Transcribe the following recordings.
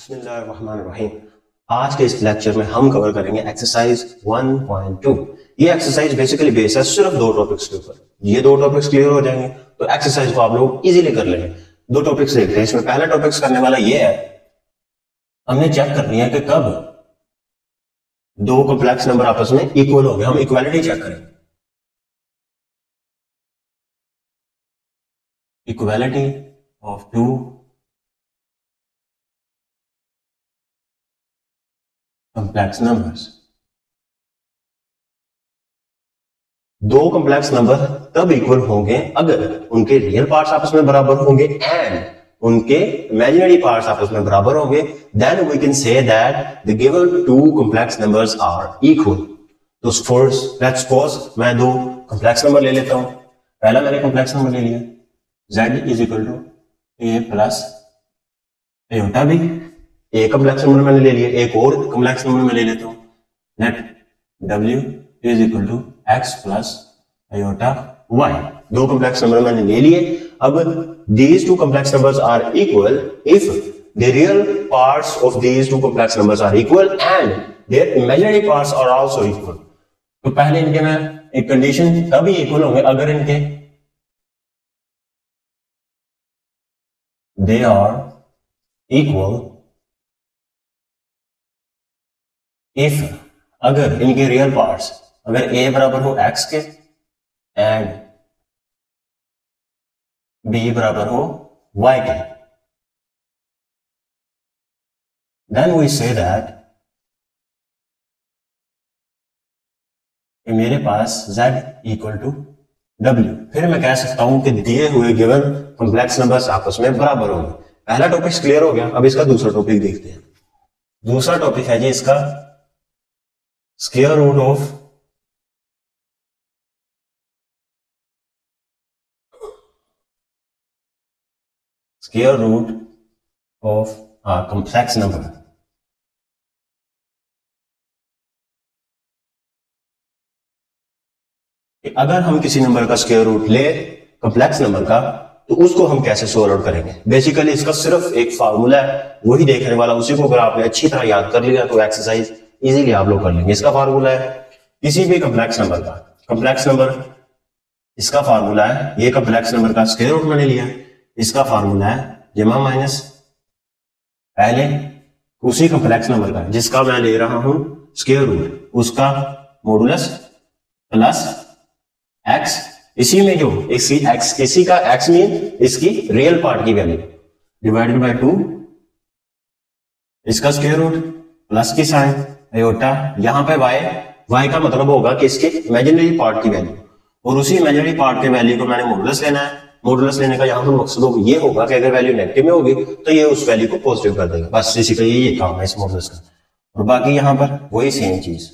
बिस्मिल्लाहिर्रहमानिर्रहीम। आज के इस लेक्चर में हम कवर करेंगे एक्सरसाइज 1.2। ये एक्सरसाइज बेसिकली बेस है सिर्फ दो टॉपिक्स के ऊपर। ये दो टॉपिक्स क्लियर हो जाएंगे तो एक्सरसाइज को आप लोग इजीली कर लेंगे। दो टॉपिक्स देखते हैं। इसमें पहला टॉपिक्स करने वाला ये है, हमने चेक करनी है कि कब दो कॉम्प्लेक्स नंबर आपस में इक्वल हो गए। हम इक्वालिटी चेक करेंगे। Equality of two complex numbers. दो कॉम्प्लेक्स नंबर तब इक्वल होंगे अगर उनके रियल पार्ट्स आपस में बराबर होंगे एंड उनके इमेजिनरी पार्ट्स आपस में बराबर होंगे। Then we can say that the given two complex numbers are equal. तो लेट्स सपोज मैं दो कॉम्प्लेक्स नंबर ले लेता हूं। पहला मैंने कॉम्प्लेक्स नंबर ले लिया z is equal to a plus iota b. एक कॉम्प्लेक्स नंबर मैंने ले लिया, एक और कॉम्प्लेक्स नंबर मैं ले लेता हूं। Let w is equal to x plus iota y। दो कॉम्प्लेक्स नंबर मैंने ले लिए। अब these two complex numbers are equal if the real parts of these two complex numbers are equal and their imaginary parts are also equal। तो पहले इनके मैं एक कंडीशन तभी इक्वल होंगे अगर इनके they are equal if अगर इनके रियल पार्ट्स अगर a बराबर हो x के एंड b बराबर हो y के, then we say that मेरे पास z इक्वल टू w। फिर मैं कह सकता हूं कि दिए हुए गिवन कॉम्प्लेक्स नंबर्स आपस में बराबर होंगे। पहला टॉपिक क्लियर हो गया। अब इसका दूसरा टॉपिक देखते हैं। दूसरा टॉपिक है जी इसका square root of complex number. अगर हम किसी नंबर का स्क्वायर रूट ले कॉम्प्लेक्स नंबर का तो उसको हम कैसे सॉल्व आउट करेंगे। बेसिकली इसका सिर्फ एक फार्मूला है, वही देखने वाला। उसी को अगर आपने अच्छी तरह याद कर लिया तो एक्सरसाइज इजीली आप लोग कर लेंगे। इसका फार्मूला है किसी भी कॉम्प्लेक्स नंबर का, कॉम्प्लेक्स नंबर इसका फार्मूला है, ये कॉम्प्लेक्स नंबर का स्क्वायर रूट मैंने लिया, इसका फार्मूला है जमा माइनस पहले उसी कॉम्प्लेक्स नंबर का जिसका मैं ले रहा हूं स्क्वायर रूट, उसका मॉडुलस प्लस x। इसी में जो इसी x किसी का x मीन इसकी रियल पार्ट की वैल्यू डिवाइडेड बाय 2 इसका स्क्वायर रूट प्लस की साइन आयोटा। यहां पे y का मतलब होगा कि इसके इमेजिनरी पार्ट की वैल्यू, और उसी इमेजिनरी पार्ट के वैल्यू को मैंने मॉडुलस लेना है। मॉडुलस लेने का यहां पर मकसद ये होगा कि अगर वैल्यू नेगेटिव में होगी तो ये उस वैल्यू को पॉजिटिव कर देगा। बस इसी का ये काम है इस मॉडुलस का। और बाकी यहां पर वही सेम चीज,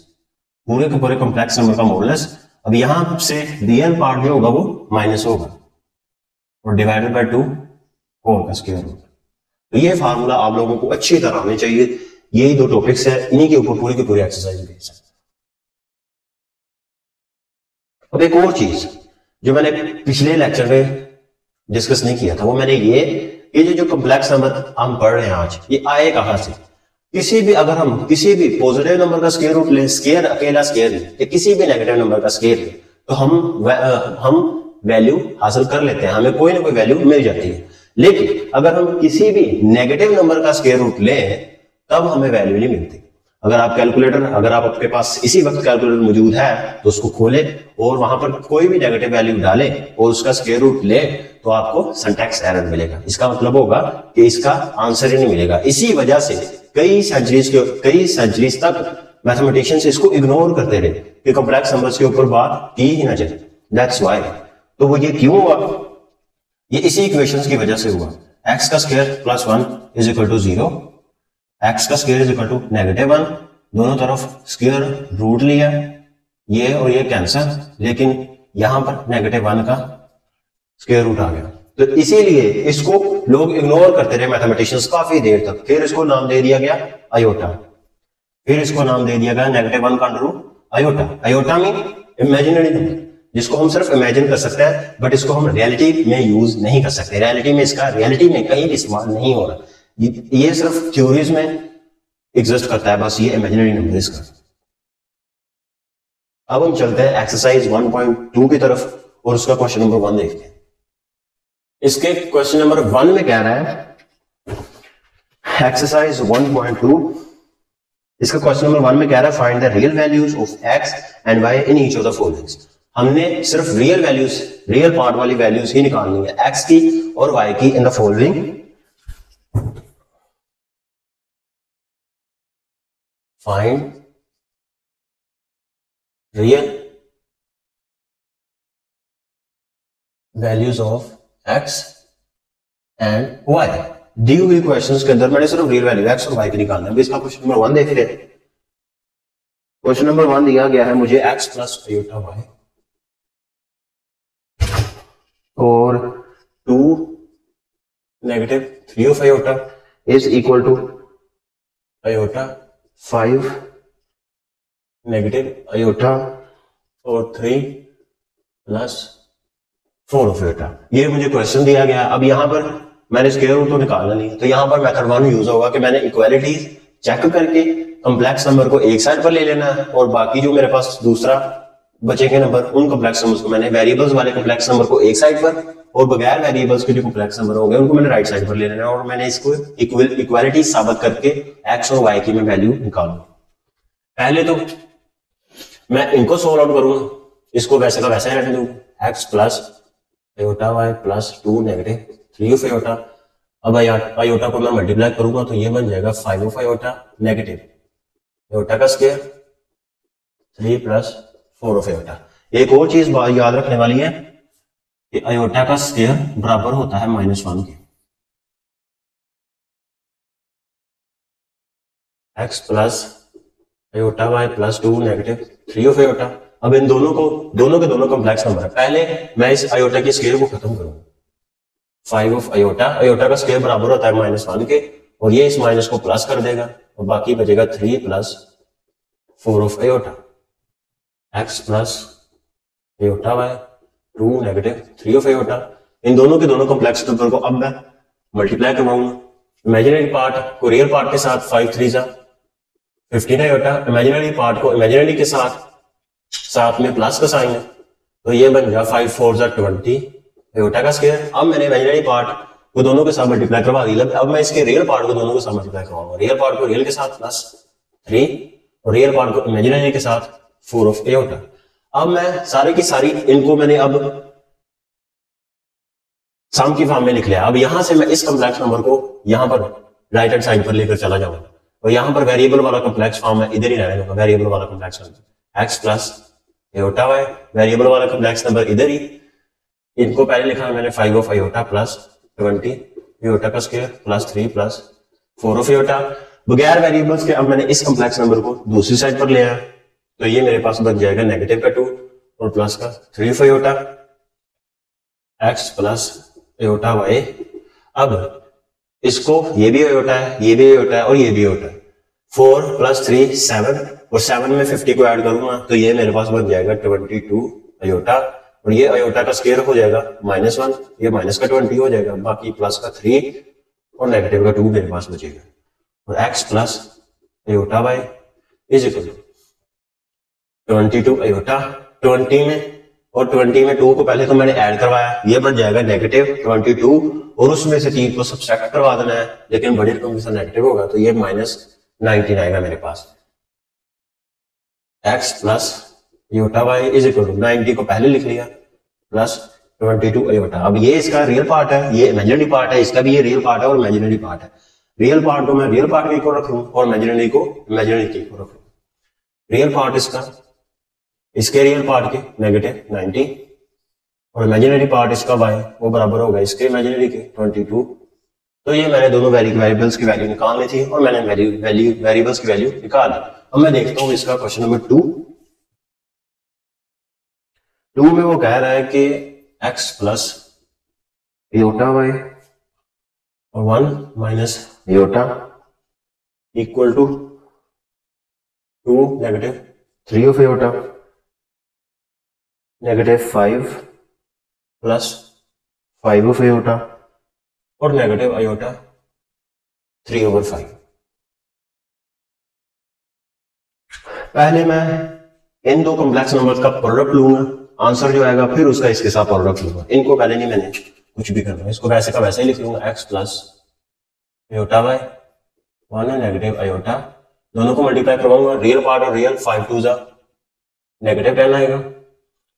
पूरे के पूरे कॉम्प्लेक्स नंबर का मॉडुलस। अब यहां से रियल पार्ट जो होगा वो माइनस होगा और डिवाइडेड बाय 2 होल का स्क्वायर रूट। तो ये फार्मूला आप लोगों को अच्छी तरह आने चाहिए। यही दो टॉपिक्स है, इन्हीं के ऊपर पूरी की पूरी एक्सरसाइज बेस्ड है। अब एक और चीज जो मैंने पिछले लेक्चर में डिस्कस नहीं किया था, वो मैंने ये जो कॉम्प्लेक्स नंबर हम पढ़ रहे हैं आज, ये आए कहां से। अगर हम किसी भी पॉजिटिव नंबर का स्क्वायर रूट ले, स्क्वायर अकेला स्क्वायर ले, या किसी भी नेगेटिव नंबर का स्क्वायर ले, तो हम वैल्यू हासिल कर लेते हैं, हमें कोई ना कोई वैल्यू मिल जाती है। लेकिन अगर हम किसी भी नेगेटिव नंबर का स्क्वायर रूट ले तब हमें वैल्यू नहीं मिलती। अगर आप आपके पास इसी वक्त कैलकुलेटर मौजूद है तो उसको खोले और वहां पर कोई भी नेगेटिव वैल्यू डाले और उसका स्क्वायर रूट ले तो आपको सिंटैक्स एरर मिलेगा। इसका मतलब होगा कि इसका आंसर ही नहीं मिलेगा। इसी वजह से कई सेंचुरीज तक मैथमेटिशियंस इसको इग्नोर करते रहे कि कॉम्प्लेक्स नंबर्स के ऊपर बात की ही ना जाए। That's why. तो वो ये क्यों हुआ? ये इसी इक्वेशंस की वजह से हुआ। x का square plus 1 is equal to 0, x का स्क्वायर इज इक्वल टू -1। दोनों तरफ स्क्वायर रूट लिया, ये और ये कैंसिल, लेकिन यहां पर -1 का स्क्वायर रूट आ गया। तो इसीलिए इसको लोग इग्नोर करते रहे मैथमेटिशियंस काफी देर तक। फिर इसको नाम दे दिया गया आयोटा, फिर इसको नाम दे दिया गया -1 का under root iota. Iota mean imaginary number, जिसको हम सिर्फ इमेजिन कर सकते हैं, बट इसको हम रियलिटी में यूज नहीं कर सकते। रियलिटी में कहीं भी इस्तेमाल नहीं हो रहा। ये सिर्फ थ्योरीज में एग्जिस्ट करता है, बस ये इमेजिनरी नंबर इसका। अब हम चलते हैं एक्सरसाइज 1.2 की तरफ और उसका क्वेश्चन नंबर 1 देखते हैं। इसके क्वेश्चन नंबर 1 में कह रहा है एक्सरसाइज 1.2, इसका क्वेश्चन नंबर 1 में कह रहा है find the real values of X and Y in each of the followings. हमने सिर्फ रियल वैल्यूज, रियल पार्ट वाली वैल्यूज ही निकालनी है एक्स की और वाई की in the following. Find real values of X and Y. दी हुई क्वेश्चंस के अंदर मैंने सिर्फ रियल वैल्यू एक्स और वाई की निकालना है। इसका क्वेश्चन नंबर 1 देख लें। क्वेश्चन नंबर 1 दिया गया है मुझे एक्स प्लस आयोटा वाई और 2 negative 3 of iota is equal to iota 5 negative iota और 3 प्लस 4 ऑफ आयोटा। ये मुझे क्वेश्चन दिया गया। अब यहां पर मैंने स्क्वायर रूट तो निकालना नहीं है, तो यहां पर मेथड 1 यूज होगा कि मैंने इक्वालिटी चेक करके कॉम्प्लेक्स नंबर को एक साइड पर ले लेना है और बाकी जो मेरे पास दूसरा बचेंगे नंबर, उन कॉम्प्लेक्स नंबर्स को मैंने वेरिएबल्स वाले कॉम्प्लेक्स नंबर को एक साइड पर और बगैर वेरिएबल्स के जो कॉम्प्लेक्स नंबर होंगे उनको मैंने राइट साइड पर ले लेना है और मैंने इसको इक्वालिटी साबित करके एक्स और वाई की मैं वैल्यू निकालूंगा। पहले तो मैं इनको सोल्व आउट करूंगा, इसको वैसे का वैसा ही रहने दूंगा, X plus iota Y plus 2 negative 3 of iota. अब आयोटा को मैं मल्टीप्लाई करूंगा तो ये बन जाएगा 5 ऑफ आयोटा नेगेटिव आयोटा का स्क्वायर 3 प्लस 4 ऑफ आयोटा। एक और चीज याद रखने वाली है कि आयोटा का स्क्वायर बराबर होता है -1 के। X plus iota Y plus 2 negative 3 of iota. अब इन दोनों के दोनों कॉम्प्लेक्स नंबर है। पहले मैं इस आयोटा के स्क्वायर को खत्म करूंगा। 5 ऑफ आयोटा, आयोटा का स्क्वायर बराबर होता है -1 के और ये इस माइनस को प्लस कर देगा और बाकी बचेगा 3 plus 4 of iota. X plus iota Y 2 negative 3 of iota. इन दोनों के दोनों कॉम्प्लेक्स नंबर को अब मैं मल्टीप्लाई करवाऊंगा। इमेजिनरी पार्ट को रियल पार्ट के साथ 5 3 जा 15 आयोटा, इमेजिनरी पार्ट को इमेजिनरी के साथ में प्लस का साइन है तो ये बन गया 5 4 जा 20 आयोटा का स्क्वायर। अब मैंने इमेजिनरी पार्ट को दोनों के साथ मल्टीप्लाई करवा दिया। अब मैं इसके रियल पार्ट को दोनों के साथ मल्टीप्लाई करवाऊंगा। रियल पार्ट को रियल के साथ प्लस 3 और रियल पार्ट को इमेजिनरी के साथ 4 ऑफ आयोटा। अब मैं सारी की सारी इनको मैंने अब सम की फॉर्म में लिख लिया। अब यहां से मैं इस कॉम्प्लेक्स नंबर को यहां पर राइट हैंड साइड पर लेकर चला जाऊंगा और यहां पर वेरिएबल वाला कॉम्प्लेक्स फॉर्म है, इधर ही रहने दूंगा। वेरिएबल वाला complex number X plus iota Y, variable वाला कॉम्प्लेक्स नंबर इधर ही। इनको पहले लिखा है मैंने 5 ऑफ आयोटा प्लस 20 आयोटा का square plus 3 plus 4 of iota. बगैर वेरिएबल्स के अब मैंने इस कॉम्प्लेक्स नंबर को दूसरी साइड पर ले आया तो ये मेरे पास बन जाएगा नेगेटिव का 2 और प्लस का 3 of iota X plus iota Y. अब इसको ये भी आयोटा है, ये भी आयोटा है और ये भी आयोटा है। 4 प्लस 3 7 और 7 में 50 को ऐड करूंगा तो ये मेरे पास बन जाएगा 22 आयोटा और ये आयोटा का स्क्वायर हो जाएगा -1, ये माइनस का 20 हो जाएगा, बाकी प्लस का 3 और नेगेटिव का 2 मेरे पास बचेगा और X plus iota Y is equal to 22 iota 20 में और 20 में 2 को पहले तो मैंने ऐड करवाया, ये बन जाएगा नेगेटिव 22 और उसमें से 3 को सब्ट्रैक्ट करवा देना है, लेकिन बड़ी रकम के साथ नेगेटिव होगा तो ये -19 आएगा मेरे पास। X plus iota Y is equal to 90 को पहले लिख लिया प्लस 22 आयोटा। अब ये इसका रियल पार्ट है, ये इमेजिनरी पार्ट है, इसका भी ये रियल पार्ट है और इमेजिनरी पार्ट है। रियल पार्ट को मैं रियल पार्ट के इक्वल रख लूं और इमेजिनरी को इमेजिनरी के इक्वल रख लूं। रियल पार्ट इसका इसके रियल पार्ट के नेगेटिव 90 और इमेजिनरी पार्ट इसका y वो बराबर होगा इसके इमेजिनरी के 22। तो ये मैंने दोनों वेरिएबल्स की वैल्यू निकालनी थी और मैंने वेरिएबल्स की वैल्यू निकाल। अब मैं देखता हूं इसका क्वेश्चन नंबर 2 में वो कह रहा है कि x प्लस आयोटा वाई और 1 minus iota equal to 2 negative 3 of iota negative 5 plus 5 of iota और नेगेटिव आयोटा 3/5। पहले मैं इन दो कॉम्प्लेक्स नंबर्स का प्रोडक्ट लूंगा, आंसर जो आएगा फिर उसका इसके साथ प्रोडक्ट लूंगा। इनको पहले नहीं मैंने कुछ भी करना, इसको वैसे का वैसे ही लिख लूंगा, X plus iota Y 1 negative iota, दोनों को मल्टीप्लाई करवाऊंगा, रियल पार्ट और रियल 5 2 जा नेगेटिव 10 आएगा,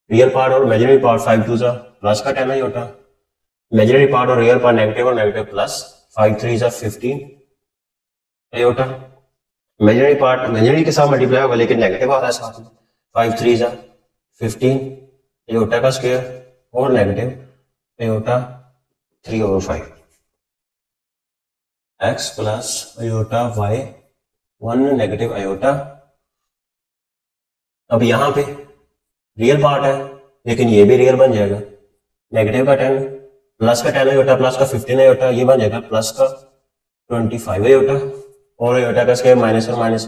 रियल पार्ट और इमेजिनरी पार्ट 5 2 जा प्लस का 10 आयोटा, इमेजिनरी पार्ट और रियल पार्ट नेगेटिव और नेगेटिव प्लस 5 3 जा 15 आयोटा, इमेजिनरी पार्ट इमेजिनरी के साथ मल्टीप्लाई होगा लेकिन नेगेटिव आ रहा है साथ में, 5 3 जा 15 आयोटा का स्क्वायर और negative iota 3/5 X plus iota Y 1 negative iota. अब यहां पे रियल पार्ट है लेकिन ये भी रियल बन जाएगा, नेगेटिव का 10 प्लस का 10 आयोटा प्लस का 15 आयोटा, ये बन जाएगा प्लस का 25 आयोटा और आयोटा का स्क्वायर माइनस और माइनस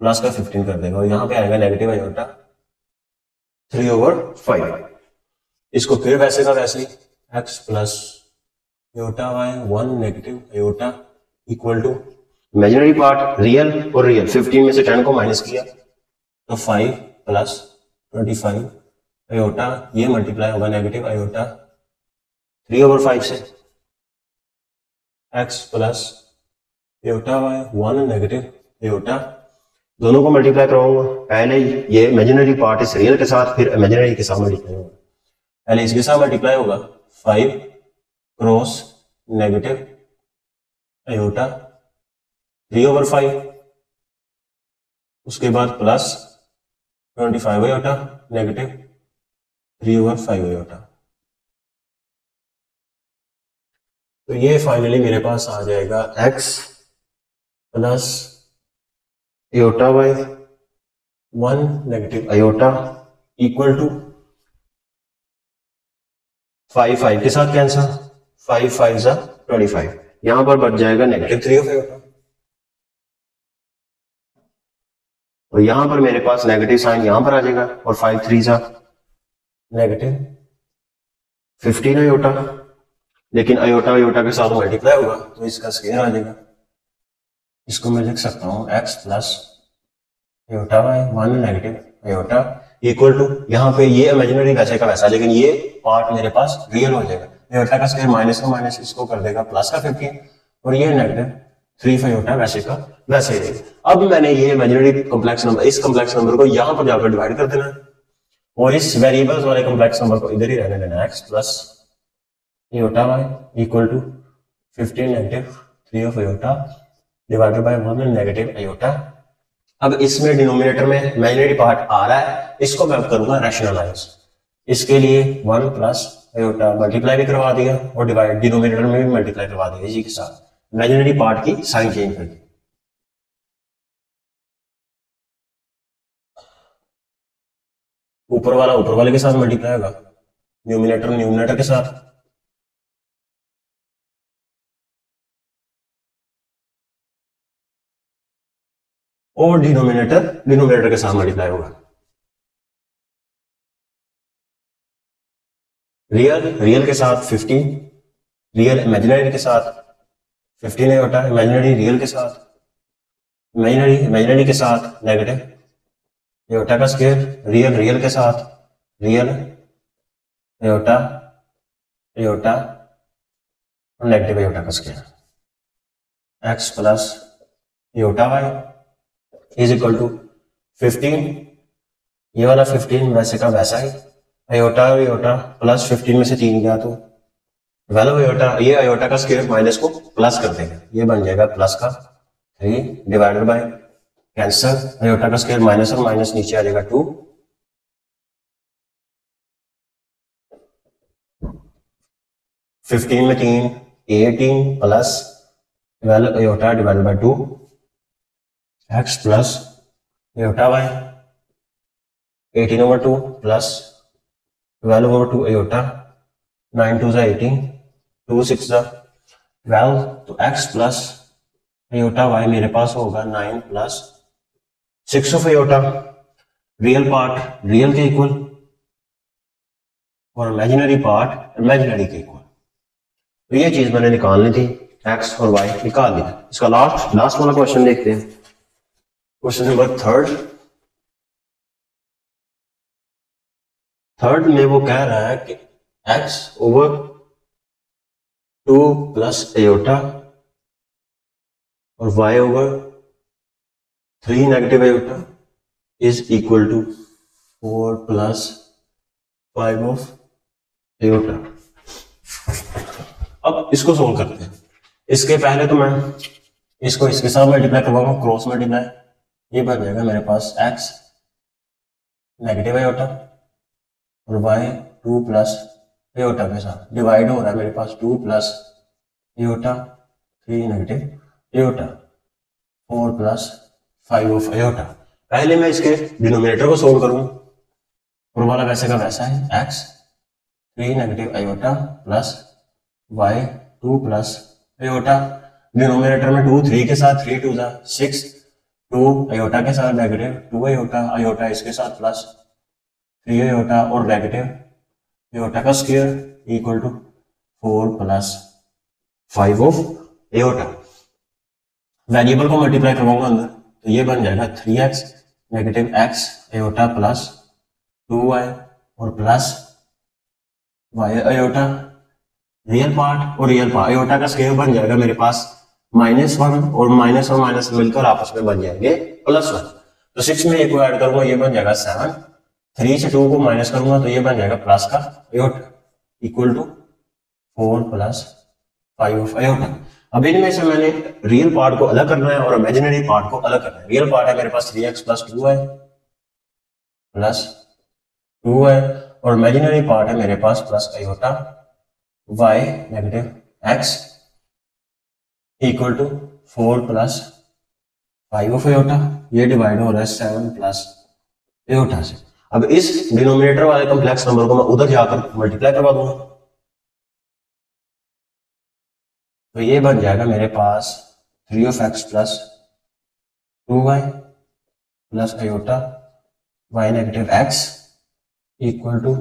प्लस का 15 कर देगा और यहां पे आएगा नेगेटिव आयोटा 3/5। इसको फिर वैसे का वैसे ही X plus iota Y 1 negative iota equal to imaginary part real और रियल 15 में से 10 को माइनस किया तो 5 प्लस 25 आयोटा, ये मल्टीप्लाई होगा नेगेटिव आयोटा 3/5 से, X plus iota Y 1 negative iota, दोनों को मल्टीप्लाई करवाऊंगा, पहले ये इमेजिनरी पार्ट इस रियल के साथ फिर इमेजिनरी के साथ मल्टीप्लाई होगा, पहले इसके साथ मल्टीप्लाई होगा 5 क्रॉस नेगेटिव आयोटा 3/5, उसके बाद प्लस 25 आयोटा नेगेटिव 3/5 आयोटा। तो ये फाइनली मेरे पास आ जाएगा x plus iota Y 1 negative iota equal to 5 5 के साथ कैंसिल, 5 5 जा 25, यहां पर बच जाएगा नेगेटिव 3 आयोटा और यहां पर मेरे पास नेगेटिव साइन यहां पर आ जाएगा और 5 3 जा नेगेटिव 15 आयोटा, लेकिन आयोटा आयोटा के साथ मल्टीप्लाई होगा तो इसका स्क्वायर आ जाएगा, इसको मैं लिख सकता हूं x plus iota Y 1 negative iota equal to, यहाँ पे ये इमेजिनरी वैसे का वैसा लेकिन ये पार्ट मेरे पास रियल हो जाएगा, आयोटा का स्क्वायर माइनस का माइनस इसको कर देगा प्लस का 15 और ये नेगेटिव 3 आयोटा वैसे का वैसे ही देगा। अब मैंने ये इमेजिनरी कॉम्प्लेक्स नंबर, इस कॉम्प्लेक्स नंबर को यहां पर जाकर डिवाइड कर देना और इस वेरिएबल्स वाले कॉम्प्लेक्स नंबर को इधर ही रहने देना, x plus iota Y equal to 15 negative 3 iota divided by 1 negative iota. अब इसमें डिनोमिनेटर में इमेजिनरी पार्ट आ रहा है, इसको मैं करूंगा रैशनलाइज, इसके लिए 1 प्लस आयोटा मल्टीप्लाई भी करवा दिया और डिवाइड डिनोमिनेटर में भी मल्टीप्लाई करवा दिया इसी के साथ, इमेजिनरी पार्ट की साइन चेंज कर दी। ऊपर वाला ऊपर वाले के साथ मल्टीप्लाई होगा, न्यूमिनेटर न्यूमिनेटर के साथ, और डिनोमिनेटर डिनोमिनेटर के साथ मल्टीप्लाई होगा। रियल रियल के साथ 15, रियल इमेजिनरी के साथ 15 आयोटा, इमेजिनरी रियल के साथ, इमेजिनरी इमेजिनरी के साथ नेगेटिव आयोटा का स्क्वायर, रियल रियल के साथ रियल आयोटा आयोटा और नेगेटिव आयोटा का square, X plus iota Y is equal to 15, ये वाला 15 वैसे का वैसा ही, आयोटा आयोटा प्लस 15 में से 3 गया तो 12 आयोटा, ये आयोटा का स्क्वायर माइनस को प्लस कर देगा, ये बन जाएगा प्लस का 3 डिवाइडेड बाय कैंसर, आयोटा का स्क्वायर माइनस और माइनस नीचे आ जाएगा 2, 15 में 3 18 plus 12 iota divided by 2 X plus iota Y 18/2 plus 12/2 iota, 9 2 18 2 6 12, तो एक्स प्लस आयोटा वाई मेरे पास होगा 9 plus 6 of iota, real part real के इक्वल और इमेजिनरी पार्ट इमेजिनरी के इक्वल। तो ये चीज मैंने निकालनी थी, एक्स और वाई निकाल लिया। इसका लास्ट वाला क्वेश्चन देखते हैं, क्वेश्चन नंबर थर्ड में वो कह रहा है कि एक्स ओवर 2 प्लस एयोटा और Y over 3 negative iota is equal to 4 plus 5 of iota. अब इसको सोल्व करते हैं। इसके पहले तो मैं इसको इसके साथ मल्टीप्लाई करवाऊंगा, क्रॉस मल्टीप्लाई। ये बन जाएगा मेरे पास एक्स नेगेटिव एयोटा और वाई 2 प्लस एयोटा के साथ डिवाइड हो रहा है मेरे पास 2 plus aorta 3 negative aorta 4 plus 5 of aorta. पहले मैं इसके डिनोमिनेटर को सोल्व करूंगा, और वाला वैसे का वैसा है X 3 negative iota plus Y 2 plus iota. Denominator में 2 3 के साथ 3 2 6, 2 एयोटा के साथ नेगेटिव 2 एयोटा, एयोटा इसके साथ प्लस 3 एयोटा और नेगेटिव एयोटा का square equal to 4 plus 5 of iota. Variable को मल्टीप्लाई करवाऊंगा अंदर, तो ये बन जाएगा 3x negative x aorta plus 2y और plus y aorta. Real part और रियल पार्ट, एयोटा का स्क्वायर बन जाएगा मेरे पास -1 और माइनस मिलकर आपस में बन जाएंगे +1। तो 6 में एक को ऐड करूंगा, ये बन जाएगा 7। 3 से 2 को माइनस करूंगा तो ये बन जाएगा प्लस का iota equal to 4 plus 5 of iota. अब इनमें से मैंने रियल पार्ट को अलग करना है और इमेजिनरी पार्ट को अलग करना है। रियल पार्ट है मेरे पास 3x plus 2y plus 2y और इमेजिनरी पार्ट है मेरे पास plus iota y negative x equal to 4 plus 5 of iota. ये डिवाइड हो रहा है 7 प्लस एयोटा से। अब इस डिनोमिनेटर वाले कॉम्प्लेक्स नंबर को मैं उधर जाकर मल्टीप्लाई करवा दूंगा, तो ये बन जाएगा मेरे पास 3 of x plus 2y plus iota y negative x equal to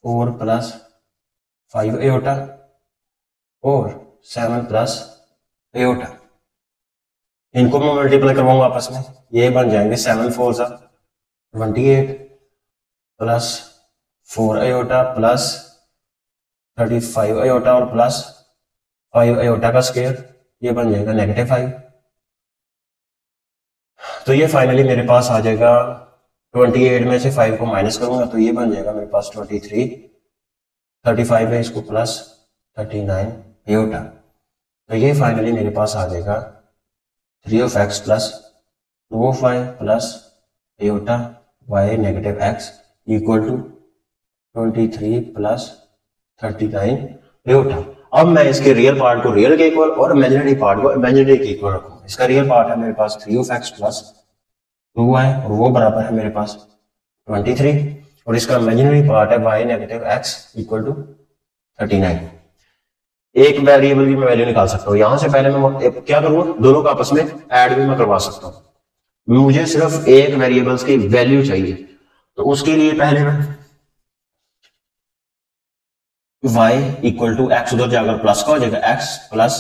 4 plus 5 iota और 7 प्लस एयोटा। इनको मैं मल्टीप्लाई करवाऊंगा आपस में, ये बन जाएंगे 7 4 28 प्लस 4 एयोटा प्लस 35 एयोटा और प्लस 5 एयोटा का स्क्वायर, ये बन जाएगा -5। तो ये फाइनली मेरे पास आ जाएगा 28 में से 5 को माइनस करूंगा तो ये बन जाएगा मेरे पास 23। 35 है इसको प्लस 39 एयोटा। तो ये फाइनली मेरे पास आ जाएगा 3 of x plus 2 of y plus iota y negative x equal to 23 plus 39 iota. अब मैं इसके रियल पार्ट को रियल के इक्वल और इमेजिनरी पार्ट को इमेजिनरी के इक्वल रखूंगा। इसका रियल पार्ट है मेरे पास 3 ऑफ x प्लस 2y और वो बराबर है मेरे पास 23 और इसका इमेजिनरी पार्ट है y negative x equal to 39। एक वेरिएबल की मैं वैल्यू निकाल सकता हूँ। यहां से पहले मैं क्या करूंगा, दोनों का आपस में ऐड भी मैं करवा सकता हूँ। मुझे सिर्फ एक वेरिएबल्स की वैल्यू चाहिए, तो उसके लिए पहले मैं y इक्वल टू x उधर जाकर प्लस का हो जाएगा x प्लस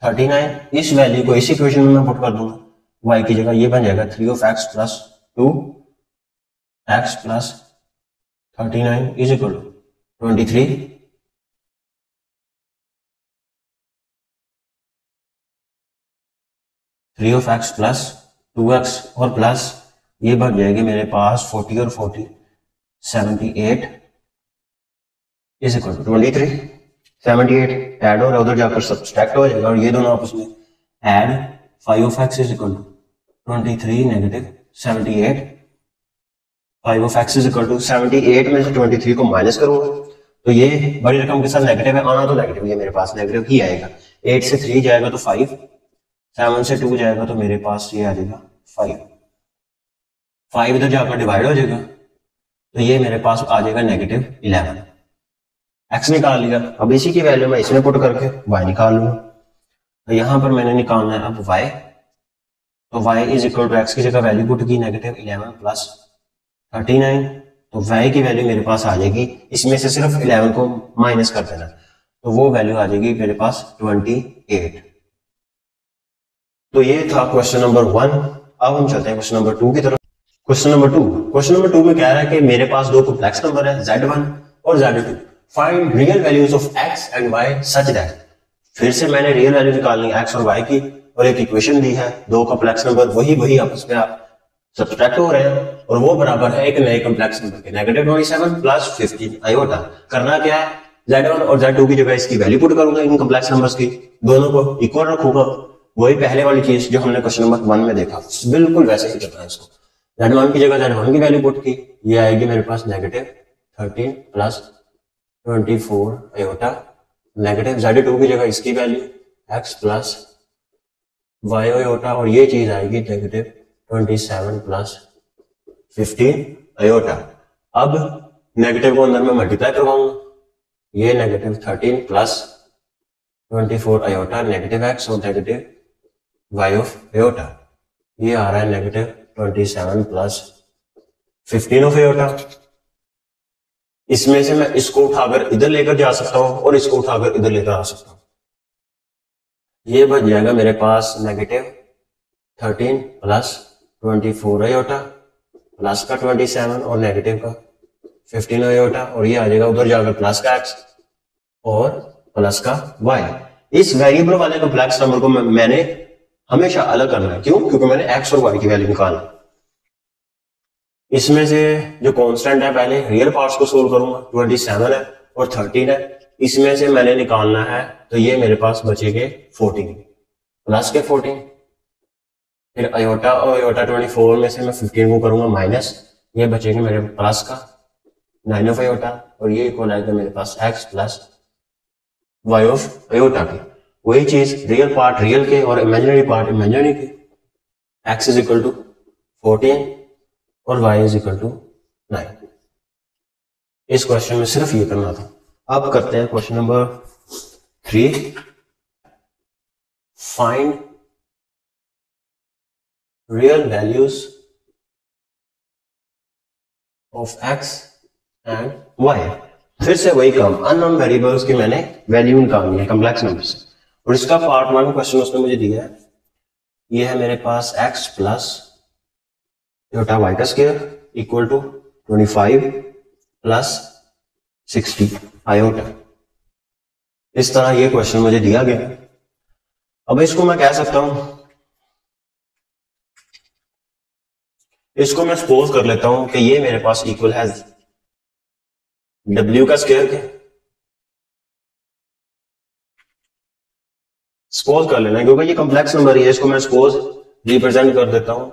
39। इस वैल्यू को इस इक्वेशन में मैं पुट कर दूंगा, y की जगह ये बन जाएगा 3 of x plus 2 x plus 39 is equal to 23। 3 of x plus 2x और प्लस ये बन जाएगी मेरे पास 40 और 40 78 इज इक्वल टू 23। 78 ऐड हो रहा है उधर जाकर सब्सट्रैक्ट हो जाएगा और ये दोनों आपस में add 5 of x is equal to 23 negative 78। 5 of x is equal to 78 में से 23 को माइनस करूंगा तो ये बड़ी रकम के साथ नेगेटिव है, आना तो नेगेटिव, ये मेरे पास नेगेटिव ही आएगा। 8 से 3 जाएगा तो 5, 7 से 2 जाएगा तो मेरे पास ये आ जाएगा 5 इधर जाकर डिवाइड हो जाएगा तो ये मेरे पास आ जाएगा -11। x निकाल लिया, अब इसी की वैल्यू मैं इसमें पुट करके y निकाल लूंगा। तो यहां पर मैंने निकालना है अब y, तो y is equal to x की जगह वैल्यू पुट की -11 प्लस 39, तो y की वैल्यू मेरे पास आ जाएगी, इसमें से सिर्फ 11 को माइनस कर देना तो वो वैल्यू आ जाएगी मेरे पास 28। 8। तो ये था क्वेश्चन नंबर 1। अब हम चलते हैं क्वेश्चन नंबर 2 की तरफ। क्वेश्चन नंबर 2 में कह रहा है कि मेरे पास दो कॉम्प्लेक्स नंबर है Z1 और Z2। Find real values of x and y such that. फिर से मैंने रियल वैल्यू निकालनी है x और y की, और एक इक्वेशन दी है, दो कॉम्प्लेक्स नंबर वही आपस में सब्सट्रैक्ट हो रहे हैं और वो बराबर है एक नए कॉम्प्लेक्स नंबर के -27 प्लस 15 आयोटा। करना क्या है, Z1 और Z2 की जगह इसकी वैल्यू पुट करूंगा, इन कॉम्प्लेक्स नंबर्स की, दोनों को इक्वल रखूंगा। वही पहले वाली चीज जो हमने क्वेश्चन नंबर 1 में देखा, बिल्कुल वैसे ही करना है इसको। Z1 की जगह Z1 की वैल्यू पुट की, ये आएगी मेरे पास -13 प्लस 24 आयोटा। नेगेटिव Z2 की जगह इसकी value x plus y iota, और ये चीज आएगी -27 प्लस 15 आयोटा। अब नेगेटिव को अंदर में मल्टीप्लाई करवाऊंगा, ये -13 प्लस 24 आयोटा नेगेटिव x और नेगेटिव y ऑफ आयोटा, ये आ रहा है -27 प्लस 15 ऑफ आयोटा। इसमें से मैं इसको उठाकर इधर लेकर जा सकता हूं और इसको उठाकर इधर लेकर आ सकता हूं। ये बच जाएगा मेरे पास -13 प्लस 24 आयोटा प्लस का 27 और नेगेटिव का 15 आयोटा, और ये आ जाएगा उधर जाकर प्लस का x और प्लस का y। इस वेरिएबल वाले कॉम्प्लेक्स नंबर को मैंने हमेशा अलग करना है। क्यों? क्योंकि मैंने x और y की वैल्यू निकालना। इसमें से जो कांस्टेंट है, पहले रियल पार्ट्स को सोल्व करूंगा, 27 है और 13 है, इसमें से मैंने निकालना है, तो ये मेरे पास बचेंगे 14 प्लस के 14, फिर आयोटा और आयोटा 24 में से मैं 15 को करूंगा माइनस, ये बचेंगे मेरे प्लस का 9 ऑफ आयोटा, और ये इक्वल आएगा मेरे पास x plus y of iota की। वही चीज रियल पार्ट रियल के और इमेजिनरी पार्ट इमेजिनरी के, x इज इक्वल टू 14 और y इज इक्वल टू 9। इस क्वेश्चन में सिर्फ ये करना था। अब करते हैं question number 3। Find real values of x and y। फिर से वही काम, अननोन वेरिएबल्स की मैंने वैल्यू निकालनी है कॉम्प्लेक्स नंबर से, और इसका पार्ट 1 क्वेश्चन उसने मुझे दिया है। ये है मेरे पास x प्लस आयोटा y का square equal to 25 plus 60 iota. इस तरह ये क्वेश्चन मुझे दिया गया। अब इसको मैं कह सकता हूं, इसको मैं सपोज कर लेता हूं कि ये मेरे पास इक्वल है w का स्क्वायर के। सपोज कर लेना, क्योंकि ये कॉम्प्लेक्स नंबर है, इसको मैं सपोज रिप्रेजेंट कर देता हूं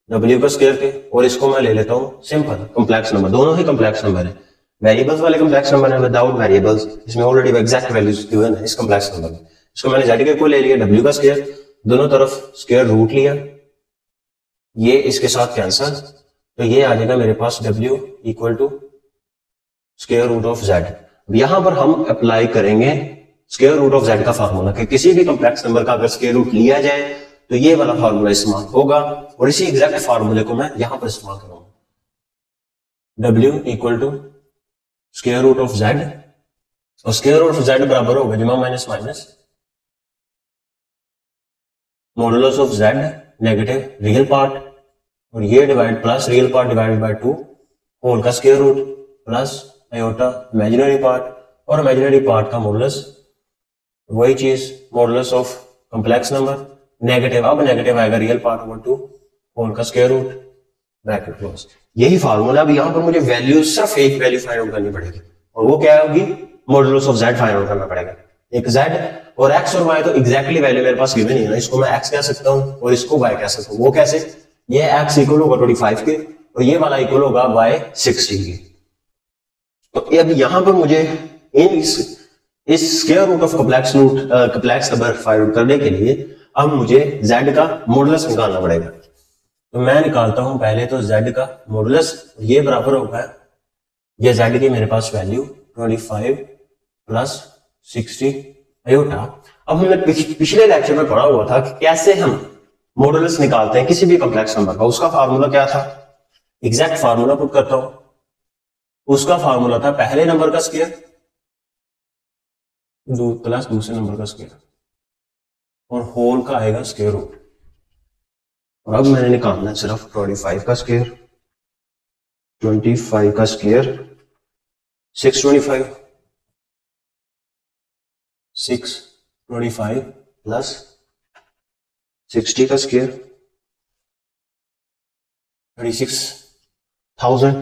w का स्क्वायर के, और इसको मैं ले लेता हूं सिंपल कॉम्प्लेक्स नंबर। दोनों ही कॉम्प्लेक्स नंबर है, वेरिएबल्स वाले कॉम्प्लेक्स नंबर है विदाउट वेरिएबल्स, इसमें ऑलरेडी एग्जैक्ट वैल्यूज गिवन है इस कॉम्प्लेक्स नंबर में। इसको मैंने z के को ले लिया, w का स्क्वायर, दोनों तरफ स्क्वायर रूट लिया, ये इसके साथ कैंसल, तो ये आ जाएगा मेरे पास w equal to square root of z। यहां पर हम अप्लाई करेंगे स्क्वायर रूट ऑफ z का फार्मूला, कि किसी भी कॉम्प्लेक्स नंबर का अगर स्क्वायर रूट लिया जाए तो ये वाला फार्मूला इस्तेमाल होगा, और इसी एग्जैक्ट फार्मूले को मैं यहां पर इस्तेमाल करूंगा। w equal to square root of z, और स्क्वायर रूट ऑफ z बराबर होगा जमा minus minus modulus of z negative real part, और ये divide plus real part divided by 2 whole का square root plus iota imaginary part और imaginary part का modulus, वही चीज modulus of complex number negative, अब नेगेटिव आएगा रियल पार्ट ओवर 2 होल का स्क्वायर रूट ब्रैकेट क्लोज। यही फार्मूला। अब यहां पर मुझे वैल्यू सिर्फ एक वैल्यू फाइंड आउट करनी पड़ेगी, और वो क्या होगी, modulus of z find out करना पड़ेगा। एक z और x और y तो एग्जैक्टली वैल्यू मेरे पास गिवन ही है ना, इसको मैं x कह सकता हूं और इसको y कह सकता हूं। वो कैसे, ये x इक्वल होगा 25 के और ये वाला इक्वल होगा y 60 के। तो अब यहां पर मुझे इस square root of complex number find out करने के लिए अब मुझे z का मॉडुलस निकालना पड़ेगा। तो मैं निकालता हूं पहले तो z का मॉडुलस, ये बराबर होगा, ये z की मेरे पास वैल्यू 25 प्लस 60 आयोटा। अब हमने पिछले लेक्चर में पढ़ा हुआ था कि कैसे हम मॉडुलस निकालते हैं किसी भी कॉम्प्लेक्स नंबर का। उसका फार्मूला क्या था, एग्जैक्ट फार्मूला पुट करता हूं। उसका फार्मूला था पहले नंबर का स्क्वायर प्लस दूसरे नंबर का स्क्वायर, और होल का आएगा स्क्वायर रूट। और अब मैंने निकालना है सिर्फ 25 का स्क्वायर। 25 का स्क्वायर 625 प्लस 60 का स्क्वायर 36,000।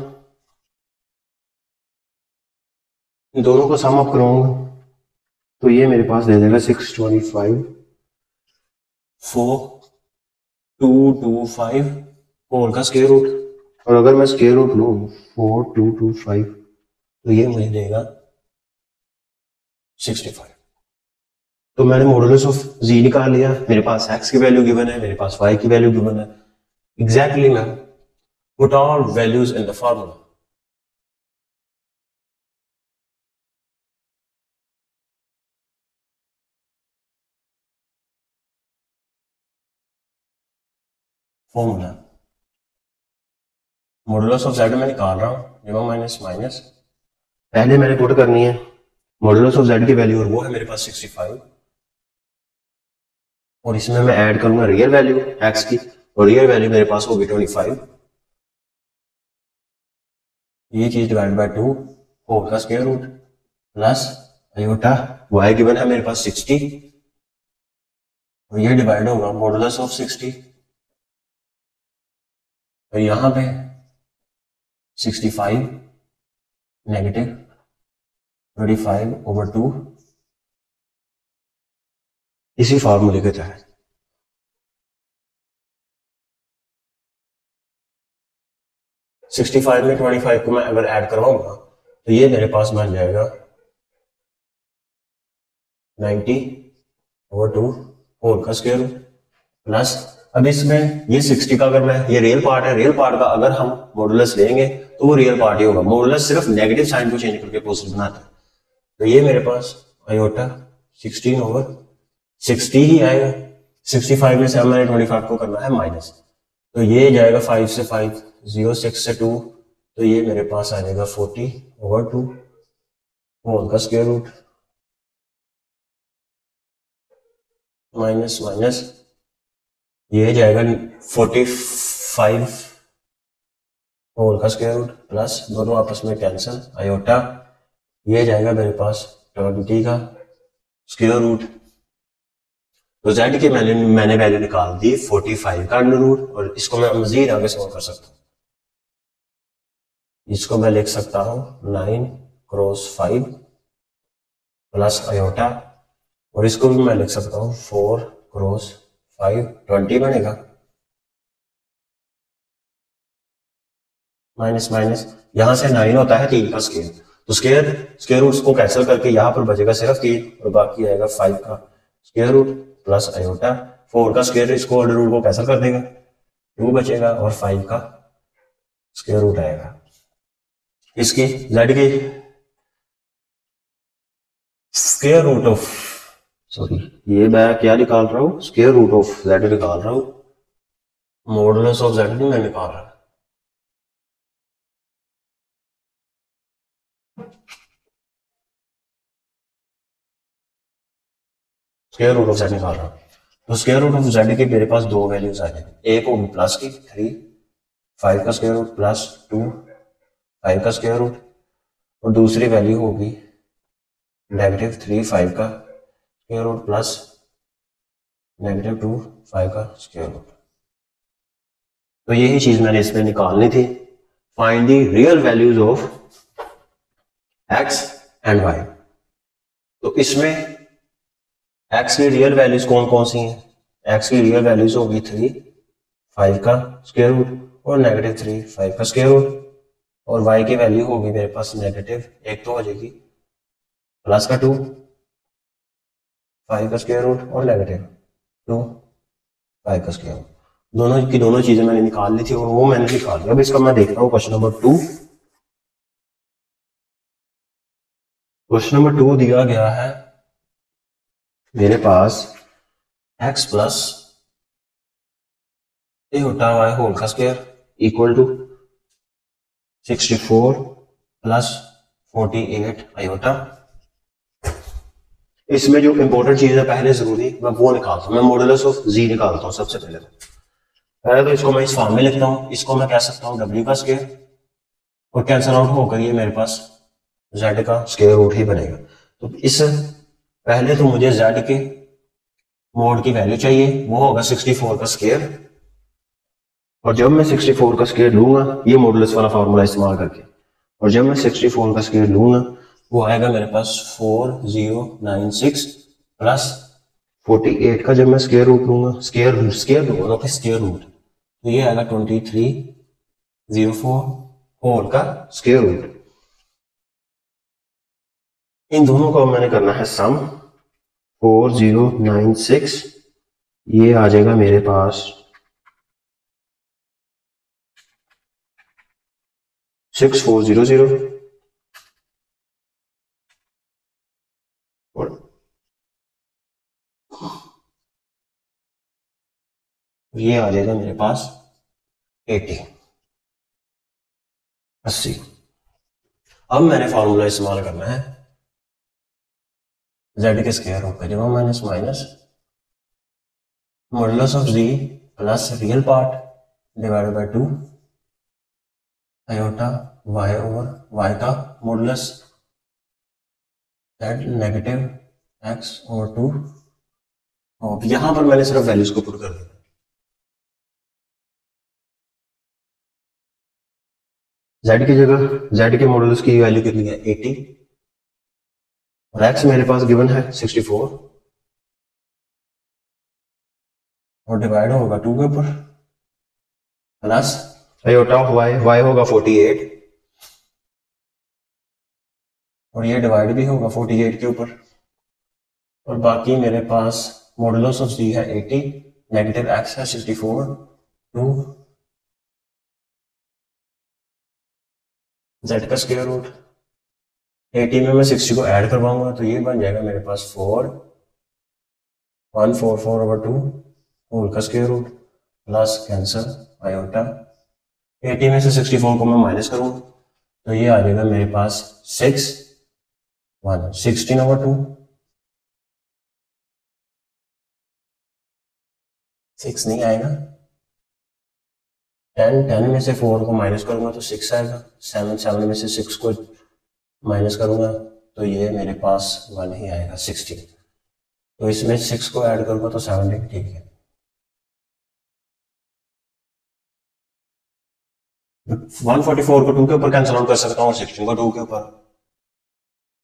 इन दोनों को सम अप कराऊंगा तो ये मेरे पास दे देगा 625 4225 होल का स्क्वायर रूट। और अगर मैं स्क्वायर रूट लूं 4225 तो ये मुझे देगा 65। तो मैंने मॉडुलस ऑफ z निकाल लिया। मेरे पास x की वैल्यू गिवन है, मेरे पास y की वैल्यू गिवन है। Exactly ma'am put all values in the formula. Formula modulus of z में निकाल रहा हूं, जीरो माइनस माइनस। पहले मैंने पुट करनी है मॉडुलस ऑफ z की वैल्यू, और वो है मेरे पास 65। और इसमें मैं ऐड करूंगा रियल वैल्यू x की, और रियल वैल्यू मेरे पास होगी 25। ये चीज डिवाइड बाय 2 होल का square root plus iota y given है मेरे पास 60, और ये डिवाइड होगा मॉडुलस ऑफ 60। और यहां पे 65 नेगेटिव 25/2 इसी फार्मूले के तहत। सिक्सटी फाइव में 25 को मैं अगर ऐड करवाऊंगा तो ये मेरे पास बन जाएगा 90/2 होल का स्क्वायर रूट प्लस। अब इसमें ये 60 का अगर मैं, ये रियल पार्ट है, रियल पार्ट का अगर हम मॉडुलस लेंगे तो वो रियल पार्ट ही होगा। मॉडुलस सिर्फ नेगेटिव साइन को चेंज करके पॉजिटिव बनाता है। तो ये मेरे पास आयोटा 16/60 ही आएगा। 65 में से अब मैंने 25 को करना है माइनस, तो ये जाएगा 5 से 5, 0 6 से 2, तो ये मेरे पास आ जाएगा 40/2 होल का स्क्वायर रूट माइनस माइनस, ये जाएगा 45 होल का स्क्वायर रूट प्लस, दोनों आपस में कैंसिल, आयोटा ये जाएगा मेरे पास 20 का स्क्वायर रूट। तो z की मैंने वैल्यू निकाल दी 45 का अंडर रूट, और इसको मैं मजीद आगे सॉल्व कर सकता हूं। इसको मैं लिख सकता हूं 9 क्रॉस 5 प्लस आयोटा, और इसको भी मैं लिख सकता हूं 4 क्रॉस 5 20 बनेगा माइनस माइनस, यहां से 9 होता है 3 का स्क्वायर, तो स्क्वायर रूट को कैंसिल करके यहां पर बचेगा सिर्फ 3, और बाकी आएगा 5 का स्क्वायर रूट प्लस आयोटा। 4 का स्क्वायर इसको अंडर रूट को कैंसिल कर देगा, 2 बचेगा, और 5 का स्क्वायर रूट आएगा। इसकी z की स्क्वायर रूट ऑफ, सॉरी ये मैं क्या निकाल रहा हूं, स्क्वायर रूट ऑफ z निकाल रहा हूं, मॉडुलस ऑफ z नहीं मैं निकाल रहा। स्क्वायर रूट ऑफ z निकाल रहा हूं, तो स्क्वायर रूट ऑफ z की मेरे पास दो वैल्यूज आ जाएंगी। एक होगी प्लस की 3 5 का स्क्वायर रूट प्लस 2 5 का स्क्वायर रूट, और दूसरी वैल्यू होगी नेगेटिव 3 5 का स्क्वायर रूट प्लस नेगेटिव 2 5 का स्क्वायर रूट। तो यही चीज मैंने इसमें निकालनी थी। Find the real values of x and y। तो इसमें x की रियल वैल्यूज कौन कौन सी हैं? x की रियल वैल्यूज होगी 3 5 का स्क्वायर रूट और नेगेटिव 3 5 का स्क्वायर रूट, और y की वैल्यू होगी मेरे पास नेगेटिव, एक तो हो जाएगी प्लस का 2 5 का स्क्वायर रूट और नेगेटिव 2 5 का स्क्वायर रूट। दोनों की दोनों चीजें मैंने निकाल ली थी, और वो मैंने निकाल लिया। अब इसका मैं देखता हूँ क्वेश्चन नंबर 2। क्वेश्चन नंबर 2 दिया गया है मेरे पास x plus iota y whole का square equal to 64 plus 48 iota. इसमें जो इंपॉर्टेंट चीज है पहले जरूरी मैं वो निकालता हूँ, मैं मॉडुलस ऑफ जी निकालता हूँ सबसे पहले तो इसको मैं इस फॉर्म में लिखता हूँ, इसको मैं कह सकता हूँ डब्ल्यू का स्क्वायर और कैंसिल आउट होकर ये मेरे पास जेड का स्क्वायर रूट ही बनेगा। तो इस पहले तो मुझे जेड के मोड की वैल्यू चाहिए, वो होगा 64 का स्क्वायर, और जब मैं 64 का स्क्वायर लूंगा ये मॉडुलस वाला फार्मूला इस्तेमाल करके, और जब मैं 64 का स्क्वायर लूंगा वो आएगा मेरे पास 4096 प्लस 48 का जब मैं स्क्वायर रूट लूंगा, स्क्वायर लूंगा स्क्वायर रूट, तो ये आएगा 2304 होल का स्क्वायर रूट। इन दोनों को मैंने करना है सम, 4096 ये आ जाएगा मेरे पास 6400 और ये आ जाएगा मेरे पास 80। अब मैंने फॉर्मूला इस्तेमाल करना है जेड के स्क्वायर रूट का, जब minus minus modulus of Z plus real part divided by 2 iota Y over Y का modulus Z negative X over 2, और यहां पर मैंने सिर्फ वैल्यूज को पुट कर दिया। जेड की जगह जेड के मॉडुलस की वैल्यू कितनी है 80 और एक्स मेरे पास गिवन है 64 और डिवाइड होगा 2 के ऊपर प्लस आयोटा ऑफ वाई होगा 48 और ये डिवाइड भी होगा 48 के ऊपर, और बाकी मेरे पास मॉडुलस ऑफ जी है 80, नेगेटिव एक्स है 64, 2 जेड का स्क्वायर रूट, 80 में मैं 60 को ऐड करवाऊंगा तो ये बन जाएगा मेरे पास 4144/2 होल का square root plus cancel iota, 80 में से 64 को मैं माइनस करूँ तो ये आ जाएगा मेरे पास 16/2, 6 नहीं आएगा, 10 में से 4 को माइनस करूंगा तो 6 आएगा, 7 में से 6 को माइनस करूंगा तो ये मेरे पास 1 ही आएगा 16, तो इसमें 6 को ऐड करूंगा तो 17, ठीक है। 144 को 2 के ऊपर कैंसिल आउट कर सकता हूँ और 16 को 2 के ऊपर,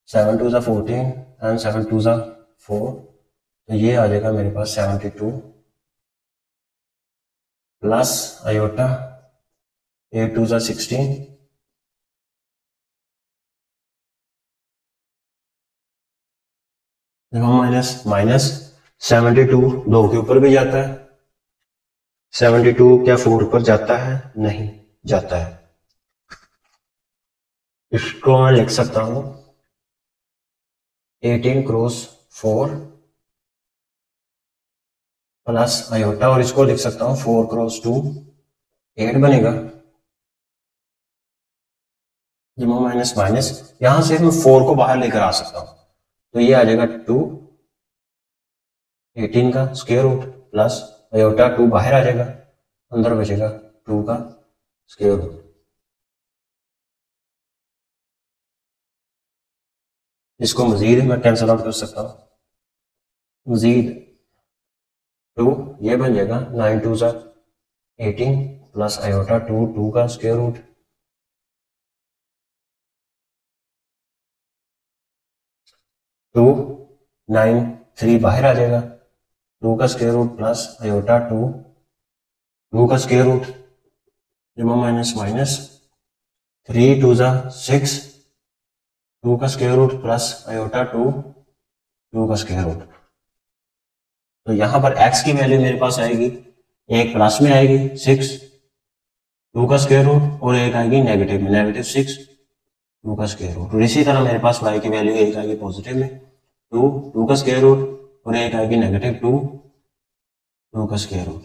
7 2 14 एंड 7 2 4, तो ये आ जाएगा मेरे पास 72 प्लस आयोटा 8 2 16 माइनस माइनस 72 2 के ऊपर भी जाता है, 72 क्या 4 पर जाता है, नहीं जाता है। इसको मैं लिख सकता हूं 18 क्रॉस 4 प्लस आयोटा, और इसको लिख सकता हूं 4 क्रॉस 2 8 बनेगा, जमा माइनस माइनस, यहां से मैं 4 को बाहर लेकर आ सकता हूं तो ये आ जाएगा 2 18 का स्क्वायर रूट प्लस आयोटा 2 बाहर आ जाएगा, अंदर बचेगा 2 का स्क्वायर रूट। इसको मजीद मैं कैंसिल आउट कर सकता हूं, मजीद 2 ये बन जाएगा 9 2 18 प्लस आयोटा 2 का स्क्वायर रूट, 2 9 3 बाहर आ जाएगा, 2 का स्क्वायर रूट प्लस आयोटा 2 का स्क्वायर रूट, जमा माइनस माइनस 3 2 6 2 का स्क्वायर रूट प्लस आयोटा 2 का स्क्वायर रूट। तो यहां पर x की वैल्यू मेरे पास आएगी, एक प्लस में आएगी 6 2 का स्क्वायर रूट और एक आएगी नेगेटिव में -6 2 का स्क्वायर रूट, और इसी तरह मेरे पास y की वैल्यू एक आएगी पॉजिटिव में 2 का स्क्वायर रूट और एक आएगी -2 2 का स्क्वायर रूट।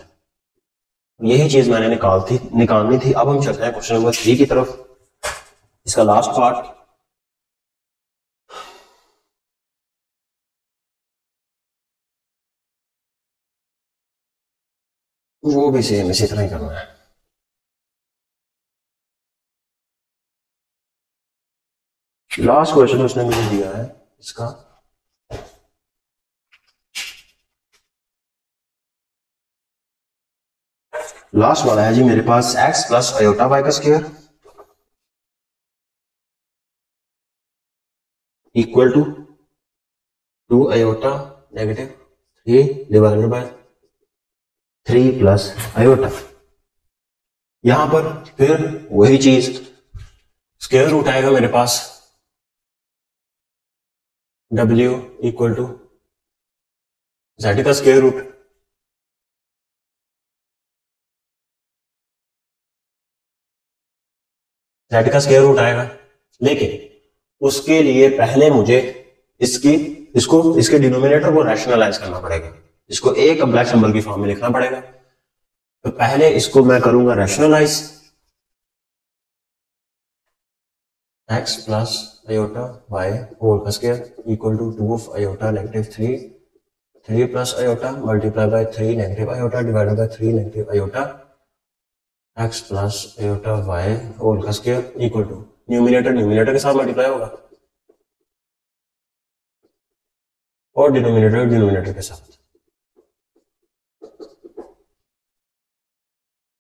यही चीज मैंने निकालनी थी। अब हम चलते हैं क्वेश्चन नंबर 3 की तरफ, इसका लास्ट पार्ट। वो भी सेम इसी तरह ही करना है। लास्ट क्वेश्चन उसने मुझे दिया है इसका, लास्ट वाला है जी मेरे पास, x प्लस आयोटा वाई का square equal to 2 iota negative 3 divided by 3 plus iota. यहां पर फिर वही चीज, स्क्वायर रूट आएगा मेरे पास w इक्वल टू z का स्क्वायर रूट, z का स्क्वायर रूट आएगा। लेकिन उसके लिए पहले मुझे इसके डिनोमिनेटर को रैशनलाइज करना पड़ेगा, इसको एक कॉम्प्लेक्स नंबर की फॉर्म में लिखना पड़ेगा। तो पहले इसको मैं करूंगा rationalize, x plus iota Y whole का square equal to 2 of iota negative 3 plus iota multiply by 3 negative iota divided by 3 negative iota x plus iota Y whole का स्क्वायर इक्वल टू न्यूमिनेटर के साथ multiply होगा और denominator के साथ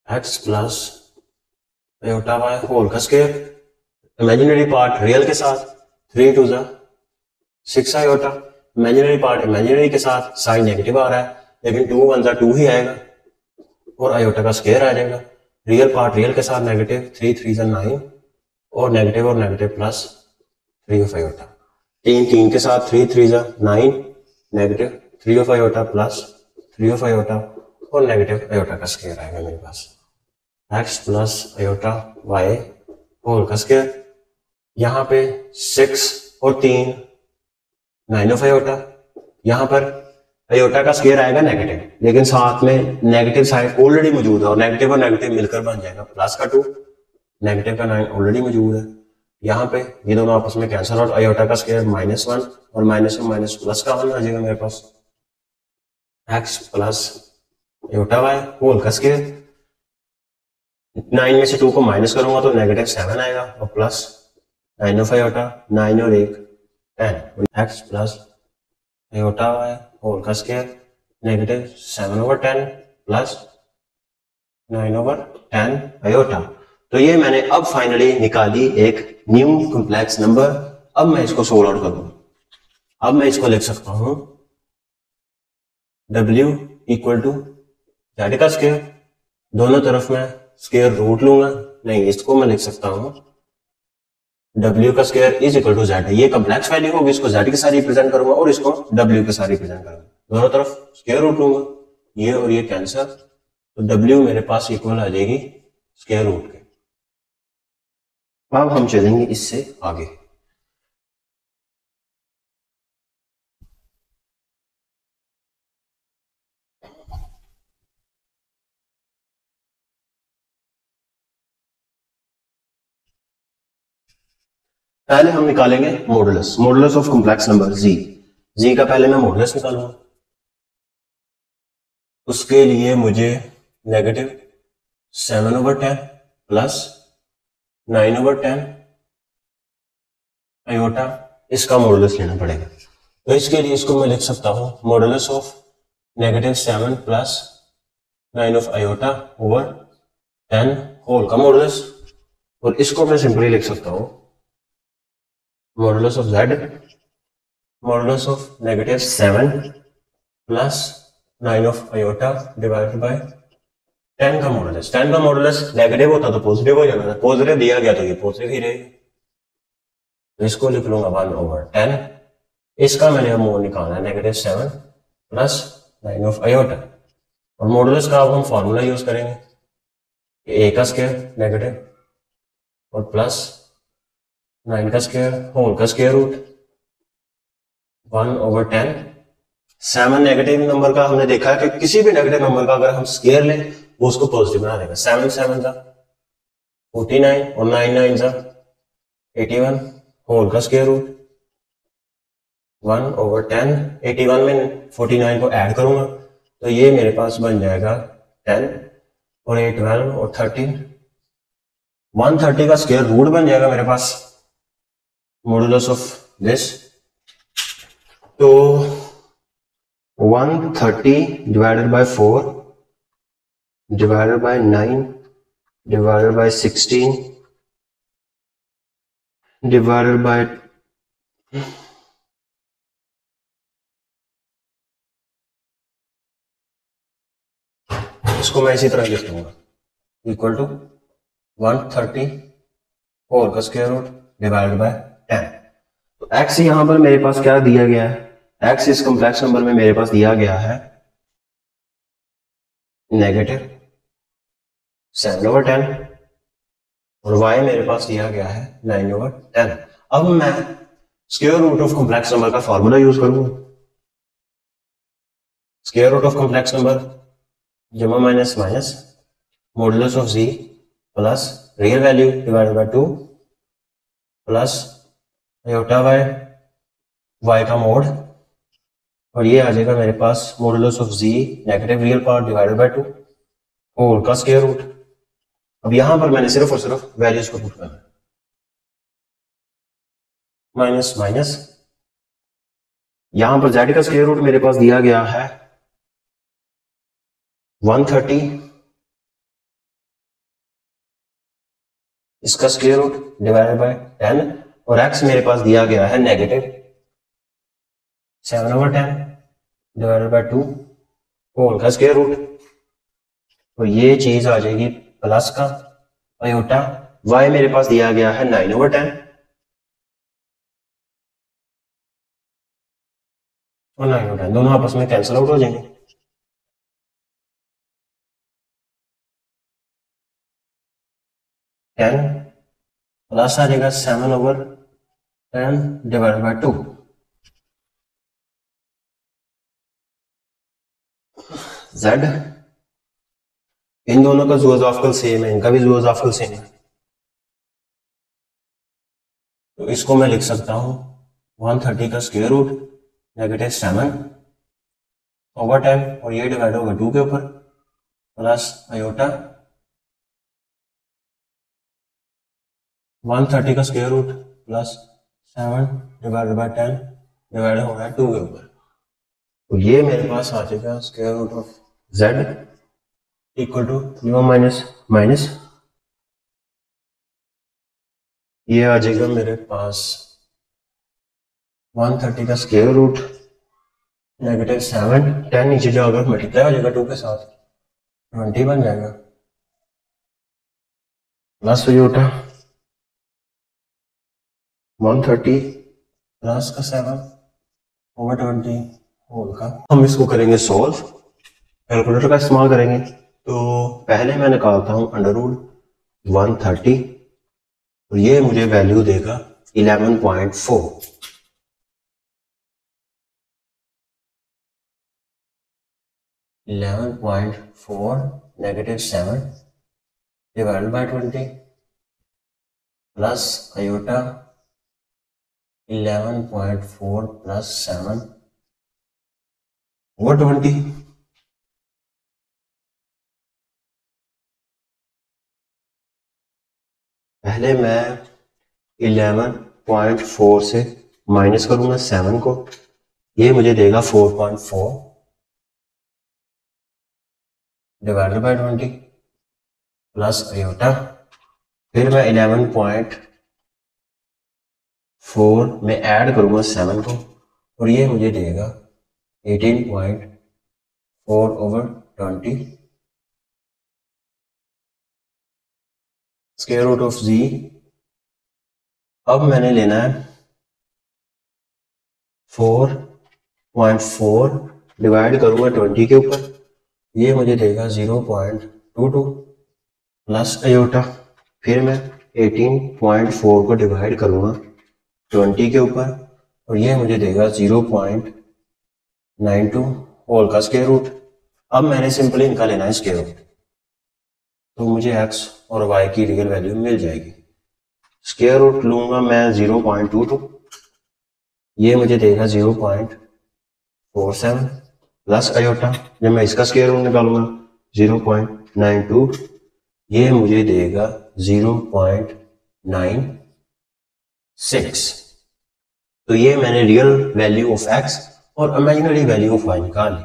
x plus iota Y whole का square, imaginary part real के साथ 3 two 6 iota, imaginary part imaginary के साथ, साइन नेगेटिव आ रहा है लेकिन 2 1 2 ही आएगा और आयोटा का स्क्वायर आ जाएगा। रियल पार्ट रियल के साथ नेगेटिव 3 3 9 और नेगेटिव प्लस 3 ऑफ आयोटा, 3 के साथ 3 3 9 negative 3 of iota plus 3 of iota और नेगेटिव आयोटा का स्क्वायर आएगा मेरे पास x plus iota Y whole का स्क्वायर। यहां पे 6 और 3 9 ऑफ आयोटा, यहां पर आयोटा का स्क्वायर आएगा नेगेटिव लेकिन साथ में नेगेटिव साइड ऑलरेडी मौजूद है और नेगेटिव मिलकर बन जाएगा प्लस का 2, नेगेटिव का 9 ऑलरेडी मौजूद है। यहाँ पे ये दोनों आपस में कैंसिल और आयोटा का स्क्वायर -1 और माइनस में माइनस प्लस का 1 आ जाएगा मेरे पास x plus iota Y whole का स्क्वायर। 9 में से 2 को माइनस करूंगा तो -7 आएगा और प्लस 9 ऑफ आयोटा 9 और 1 10 x plus iota Y whole का स्क्वायर -7/10 प्लस 9/10 आयोटा। तो ये मैंने अब फाइनली निकाली एक न्यू कॉम्प्लेक्स नंबर। अब मैं इसको सोल्व आउट करूंगा। अब मैं इसको लिख सकता हूं w इक्वल टू z का स्क्वायर, दोनों तरफ मैं स्क्वायर रूट लूंगा, नहीं इसको मैं लिख सकता हूं w का square is equal to z। ये कॉम्प्लेक्स वैल्यू होगी, इसको z के साथ रिप्रेजेंट करूंगा और इसको w के साथ रिप्रेजेंट करूंगा, दोनों तरफ स्क्वायर रूट लूंगा, ये और ये कैंसिल, तो w मेरे पास इक्वल आ जाएगी स्क्वायर रूट के। अब हम चलेंगे इससे आगे। पहले हम निकालेंगे मॉडुलस ऑफ कॉम्प्लेक्स नंबर जी का पहले मैं मॉडुलस निकालूंगा। उसके लिए मुझे -7/10 प्लस 9/10 आयोटा इसका मॉडुलस लेना पड़ेगा। तो इसके लिए इसको मैं लिख सकता हूं modulus of -7 plus 9 of iota over 10 whole का मॉडुलस, और इसको मैं सिंपली लिख सकता हूं modulus of z modulus of -7 plus 9 of iota divided by 10 का मॉडुलस। 10 का मॉडुलस नेगेटिव होता तो पॉजिटिव हो जाता, पॉजिटिव दिया गया तो ये पॉजिटिव ही रहेगा, तो इसको लिख लूंगा 1/10। इसका मैंने अब मोड निकालना है -7 प्लस 9 ऑफ आयोटा, और मॉडुलस का अब हम फॉर्मूला यूज करेंगे, a का स्क्वायर नेगेटिव और प्लस 9 का स्क्वायर होल का स्क्वायर रूट 1/10। 7 नेगेटिव नंबर का हमने देखा है कि किसी भी नेगेटिव नंबर का अगर हम स्क्वायर लें वो उसको पॉजिटिव बना देगा। 7 7 49 और 9 9 81 होल का स्क्वायर रूट 1/10। 81 में 49 को ऐड करूंगा तो ये मेरे पास बन जाएगा 10 और ये 12 और 13, 130 का स्क्वायर रूट बन जाएगा मेरे पास मॉडुलस ऑफ दिस। तो 130 divided by 4 divided by 9 divided by 16 divided bye इसको मैं इसी तरह लिख दूंगा इक्वल टू 134 का स्क्वायर रूट डिवाइडेड बाय 10। तो x यहां पर मेरे पास क्या दिया गया है, x इस कॉम्प्लेक्स नंबर में मेरे पास दिया गया है -7/10 और y मेरे पास दिया गया है 9/10। अब मैं square root of complex number का फॉर्मूला यूज करूंगा। Square root of complex number जमा minus minus modulus of z plus real value divided by 2 plus iota by y का मोड और ये आ जाएगा मेरे पास modulus of z negative real part divided by 2 whole का स्क्वायर रूट। अब यहां पर मैंने सिर्फ और सिर्फ वैल्यूज को पुट करना है, माइनस माइनस यहां पर z का स्क्वायर रूट मेरे पास दिया गया है 130, इसका स्क्वायर रूट डिवाइडेड बाय 10 और x मेरे पास दिया गया है -7/10 डिवाइडेड बाय 2 होल का स्क्वायर रूट और ये चीज आ जाएगी प्लस का आयोटा। y मेरे पास दिया गया है 9/10 और 9/10 दोनों आपस में कैंसिल आउट हो जाएंगे। प्लस आ जाएगा 7/10 डिवाइडेड बाय 2। z इन दोनों का ज़ुअज़ाफ़िल सेम है, इनका भी ज़ुअज़ाफ़िल सेम है, तो इसको मैं लिख सकता हूं 130 का स्क्वायर रूट -7/10 और ये डिवाइड होगा 2 के ऊपर प्लस आयोटा 130 का square root plus 7 divided by 10 divide होगा 2 के ऊपर। तो ये मेरे पास आ जाएगा square root of z equal to minus minus ये आ जाएगा मेरे पास 130 का स्क्वायर रूट -7 10 नीचे जाकर मल्टीप्लाई हो जाएगा 2 के साथ 20 बन जाएगा प्लस आयोटा 130 प्लस का 7/20 होल का। हम इसको करेंगे सॉल्व, कैलकुलेटर का इस्तेमाल करेंगे। तो पहले मैं निकालता हूं √130 और ये मुझे वैल्यू देगा 11.4। -7 divided bye 20 plus iota 11.4 plus 7 over 20। पहले मैं 11.4 से माइनस करूंगा 7 को, ये मुझे देगा 4.4 डिवाइडेड बाय 20 प्लस आयोटा, फिर मैं 11.4 में ऐड करूंगा 7 को और ये मुझे देगा 18.4/20 स्क्वायर रूट ऑफ z। अब मैंने लेना है 4.4 डिवाइड करूंगा 20 के ऊपर, ये मुझे देगा 0.22 प्लस आयोटा, फिर मैं 18.4 को डिवाइड करूंगा 20 के ऊपर और ये मुझे देगा 0.92 होल का स्क्वायर रूट। अब मैंने सिंपली इनका लेना है स्क्वायर रूट, तो मुझे x और y की रियल वैल्यू मिल जाएगी। स्क्वायर रूट लूंगा मैं 0.22, ये मुझे देगा 0.47 प्लस आयोटा, जब मैं इसका स्क्वायर रूट निकालूंगा 0.92, ये मुझे देगा 0.96। तो ये मैंने रियल वैल्यू ऑफ x और इमेजिनरी वैल्यू ऑफ y निकाली।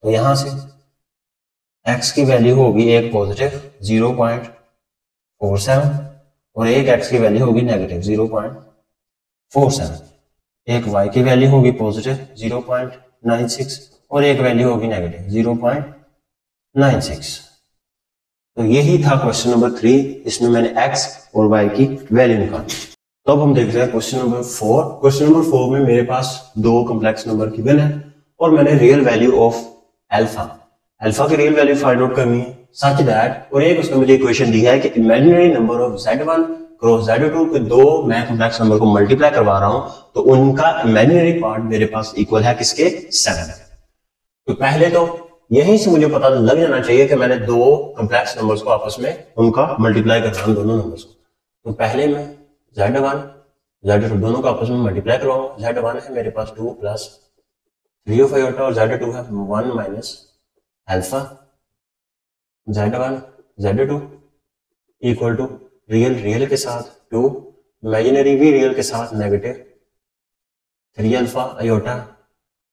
तो यहां से x की वैल्यू होगी एक पॉजिटिव 0.47 और एक x की वैल्यू होगी नेगेटिव 0.47। एक y की वैल्यू होगी पॉजिटिव 0.96 और एक वैल्यू होगी नेगेटिव 0.96। तो यही था क्वेश्चन नंबर 3, इसमें मैंने x और y की वैल्यू निकाली। तो अब हम देखते हैं क्वेश्चन नंबर 4। क्वेश्चन नंबर 4 में मेरे पास दो कॉम्प्लेक्स नंबर गिवन है और मैंने रियल वैल्यू ऑफ अल्फा की रियल वैल्यू फाइंड आउट करनी है सच दैट, और एक उसमें मुझे इक्वेशन दी है कि imaginary number of z1 cross z2 के दो मैं कॉम्प्लेक्स नंबर को मल्टीप्लाई करवा रहा हूं तो उनका इमेजिनरी पार्ट मेरे पास इक्वल है किसके, 7। तो पहले तो यहीं से मुझे पता लग जाना चाहिए कि मैंने दो कॉम्प्लेक्स नंबर्स को आपस में उनका मल्टीप्लाई करना है, दोनों नंबर्स को। तो पहले मैं z1 z2 दोनों को आपस में मल्टीप्लाई करवाऊंगा। z1 है मेरे पास 2 प्लस 3 ऑफ आयोटा और z2 है 1 minus alpha. z1 z2 equal to real के साथ 2, इमेजिनरी भी रियल के साथ नेगेटिव 3 अल्फा आयोटा,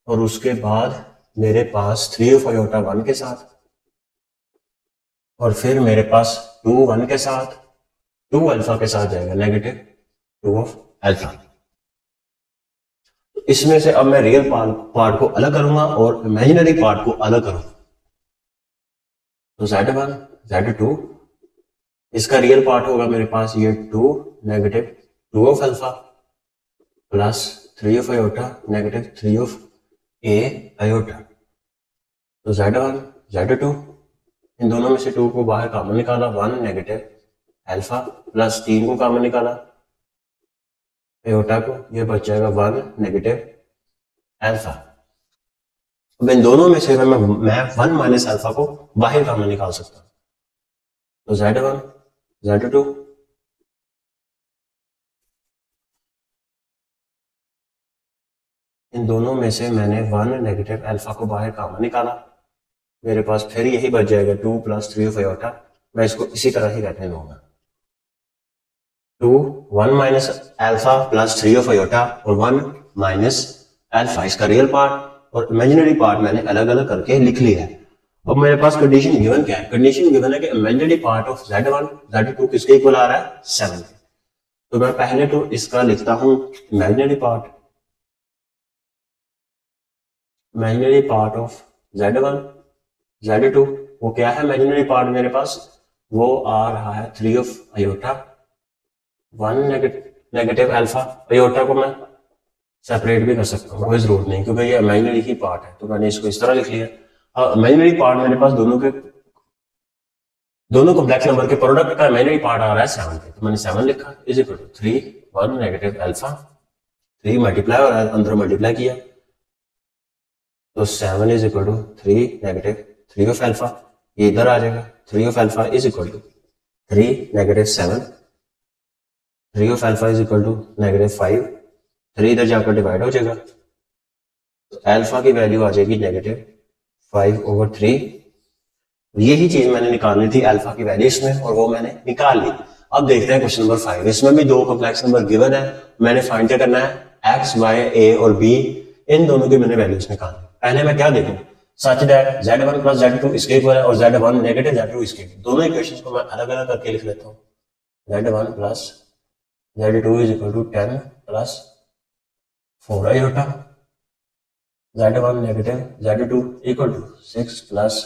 और उसके बाद मेरे पास 3 ऑफ आयोटा 1 के साथ, और फिर मेरे पास 2 1 के साथ 2 अल्फा के साथ जाएगा नेगेटिव 2 ऑफ अल्फा। इसमें से अब मैं रियल पार्ट को अलग करूंगा और इमेजिनरी पार्ट को अलग करूंगा। तो z1 z2 इसका रियल पार्ट होगा मेरे पास ये 2 negative 2 of alpha plus 3 of iota negative 3 of A iota. तो z1 z2 इन दोनों में से 2 को बाहर कॉमन निकाला, 1 नेगेटिव अल्फा प्लस 3 को कॉमन निकाला आयोटा को, ये बच जाएगा 1 नेगेटिव अल्फा। अब इन दोनों में से मैं 1 माइनस अल्फा को बाहर कॉमन निकाल सकता हूं। तो z1 z2 इन दोनों में से मैंने 1 नेगेटिव अल्फा को बाहर कॉमन निकाला, मेरे पास फिर यही बच जाएगा 2 प्लस 3 ऑफ आयोटा। मैं इसको इसी तरह ही रहने दूंगा। 2 1 minus alpha plus 3 of iota और 1 माइनस अल्फा, इसका रियल पार्ट और इमेजिनरी पार्ट मैंने अलग अलग करके लिख लिया है। अब मेरे पास कंडीशन गिवन क्या है, कंडीशन गिवन है कि imaginary part of z1 z2 किसके इक्वल आ रहा है, 7। तो मैं पहले तो इसका लिखता हूं imaginary part of z1 z2, वो क्या है इमेजिनरी पार्ट मेरे पास, वो आ रहा है 3 of iota 1 negative alpha. Iota को मैं सेपरेट भी कर सकता हूँ, कोई जरूरत नहीं क्योंकि ये इमेजिनरी ही पार्ट है, तो मैंने इसको इस तरह लिख लिया। इमेजिनरी पार्ट मेरे पास दोनों कॉम्प्लेक्स नंबर के प्रोडक्ट का इमेजिनरी पार्ट आ रहा है 7 पे, तो मैंने 7 लिखा is equal to 3 1 negative alpha, 3 multiply हो रहा है अंदर मल्टीप्लाई किया, तो 7 is equal to 3 negative 3 of alpha, ये इधर आ जाएगा 3 of alpha is equal to 3 negative 7, 3 of alpha is equal to negative 5, 3 इधर जाकर डिवाइड हो जाएगा, तो अल्फा की वैल्यू आ जाएगी नेगेटिव 5/3। यही चीज मैंने निकालनी थी अल्फा की वैल्यू इसमें, और वो मैंने निकाल ली। अब देखते हैं क्वेश्चन नंबर 5। इसमें भी दो कॉम्प्लेक्स नंबर गिवन है, मैंने फाइंड क्या करना है, x y a और b इन दोनों की मैंने वैल्यूज निकालनी। पहले मैं क्या देखूं, such that z1 plus z2 इसके इक्वल है और z1 नेगेटिव z2 इसके, दोनों इक्वेशंस को मैं अलग अलग करके लिख लेता हूं। z1 plus z2 is equal to 10 plus 4 iota, z1 negative z2 equal to 6 plus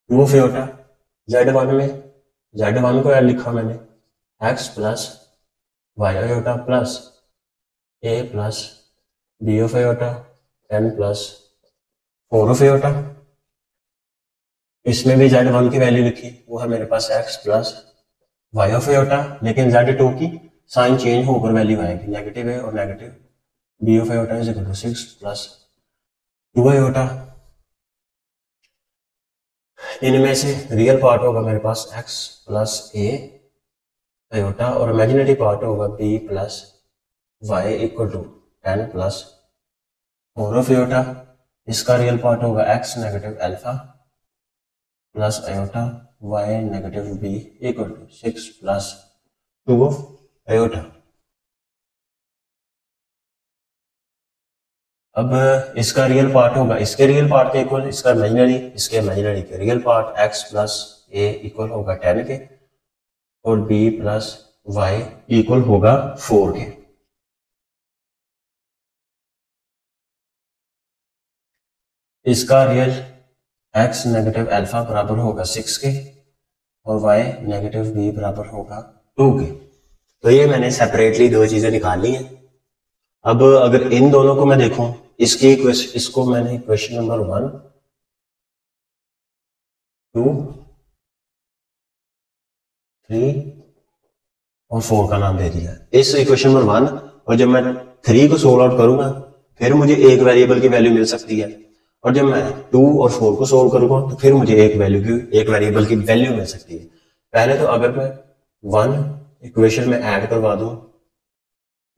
2 of iota. z1 में z1 को यार लिखा मैंने x plus y iota plus a plus b of iota 10 plus 4 of iota. इसमें भी z1 की value लिखी, वो है मेरे पास x plus y of iota, लेकिन z2 की साइन चेंज होकर वैल्यू आएगी, नेगेटिव है और negative b of iota is equal to 6 plus 2 iota. इनमें से रियल पार्ट होगा मेरे पास x प्लस a आयोटा और इमेजिनरी पार्ट होगा b plus y equal to 10 plus 4 of iota. इसका रियल पार्ट होगा x negative alpha plus iota Y negative B equal to 6 plus 2 of iota. अब इसका real part होगा इसके real part के equal, इसका इमेजिनरी इसके इमेजिनरी के रियल पार्ट x प्लस ए इक्वल होगा 10 के और b प्लस वाई इक्वल होगा 4 के। इसका रियल x नेगेटिव अल्फा बराबर होगा 6 के और y नेगेटिव b बराबर होगा 2 के। तो ये मैंने सेपरेटली दो चीजें निकाली हैं। अब अगर इन दोनों को मैं देखूं, इसको मैंने इक्वेशन नंबर 1, 2, 3 और 4 का नाम दे दिया इस इक्वेशन नंबर 1। और जब मैं 3 को सोल्व आउट करूंगा फिर मुझे एक वेरिएबल की वैल्यू मिल सकती है, और जब मैं 2 और 4 को सोल्व करूंगा तो फिर मुझे एक वेरिएबल की वैल्यू मिल सकती है। पहले तो अगर मैं 1 इक्वेशन में ऐड करवा दूं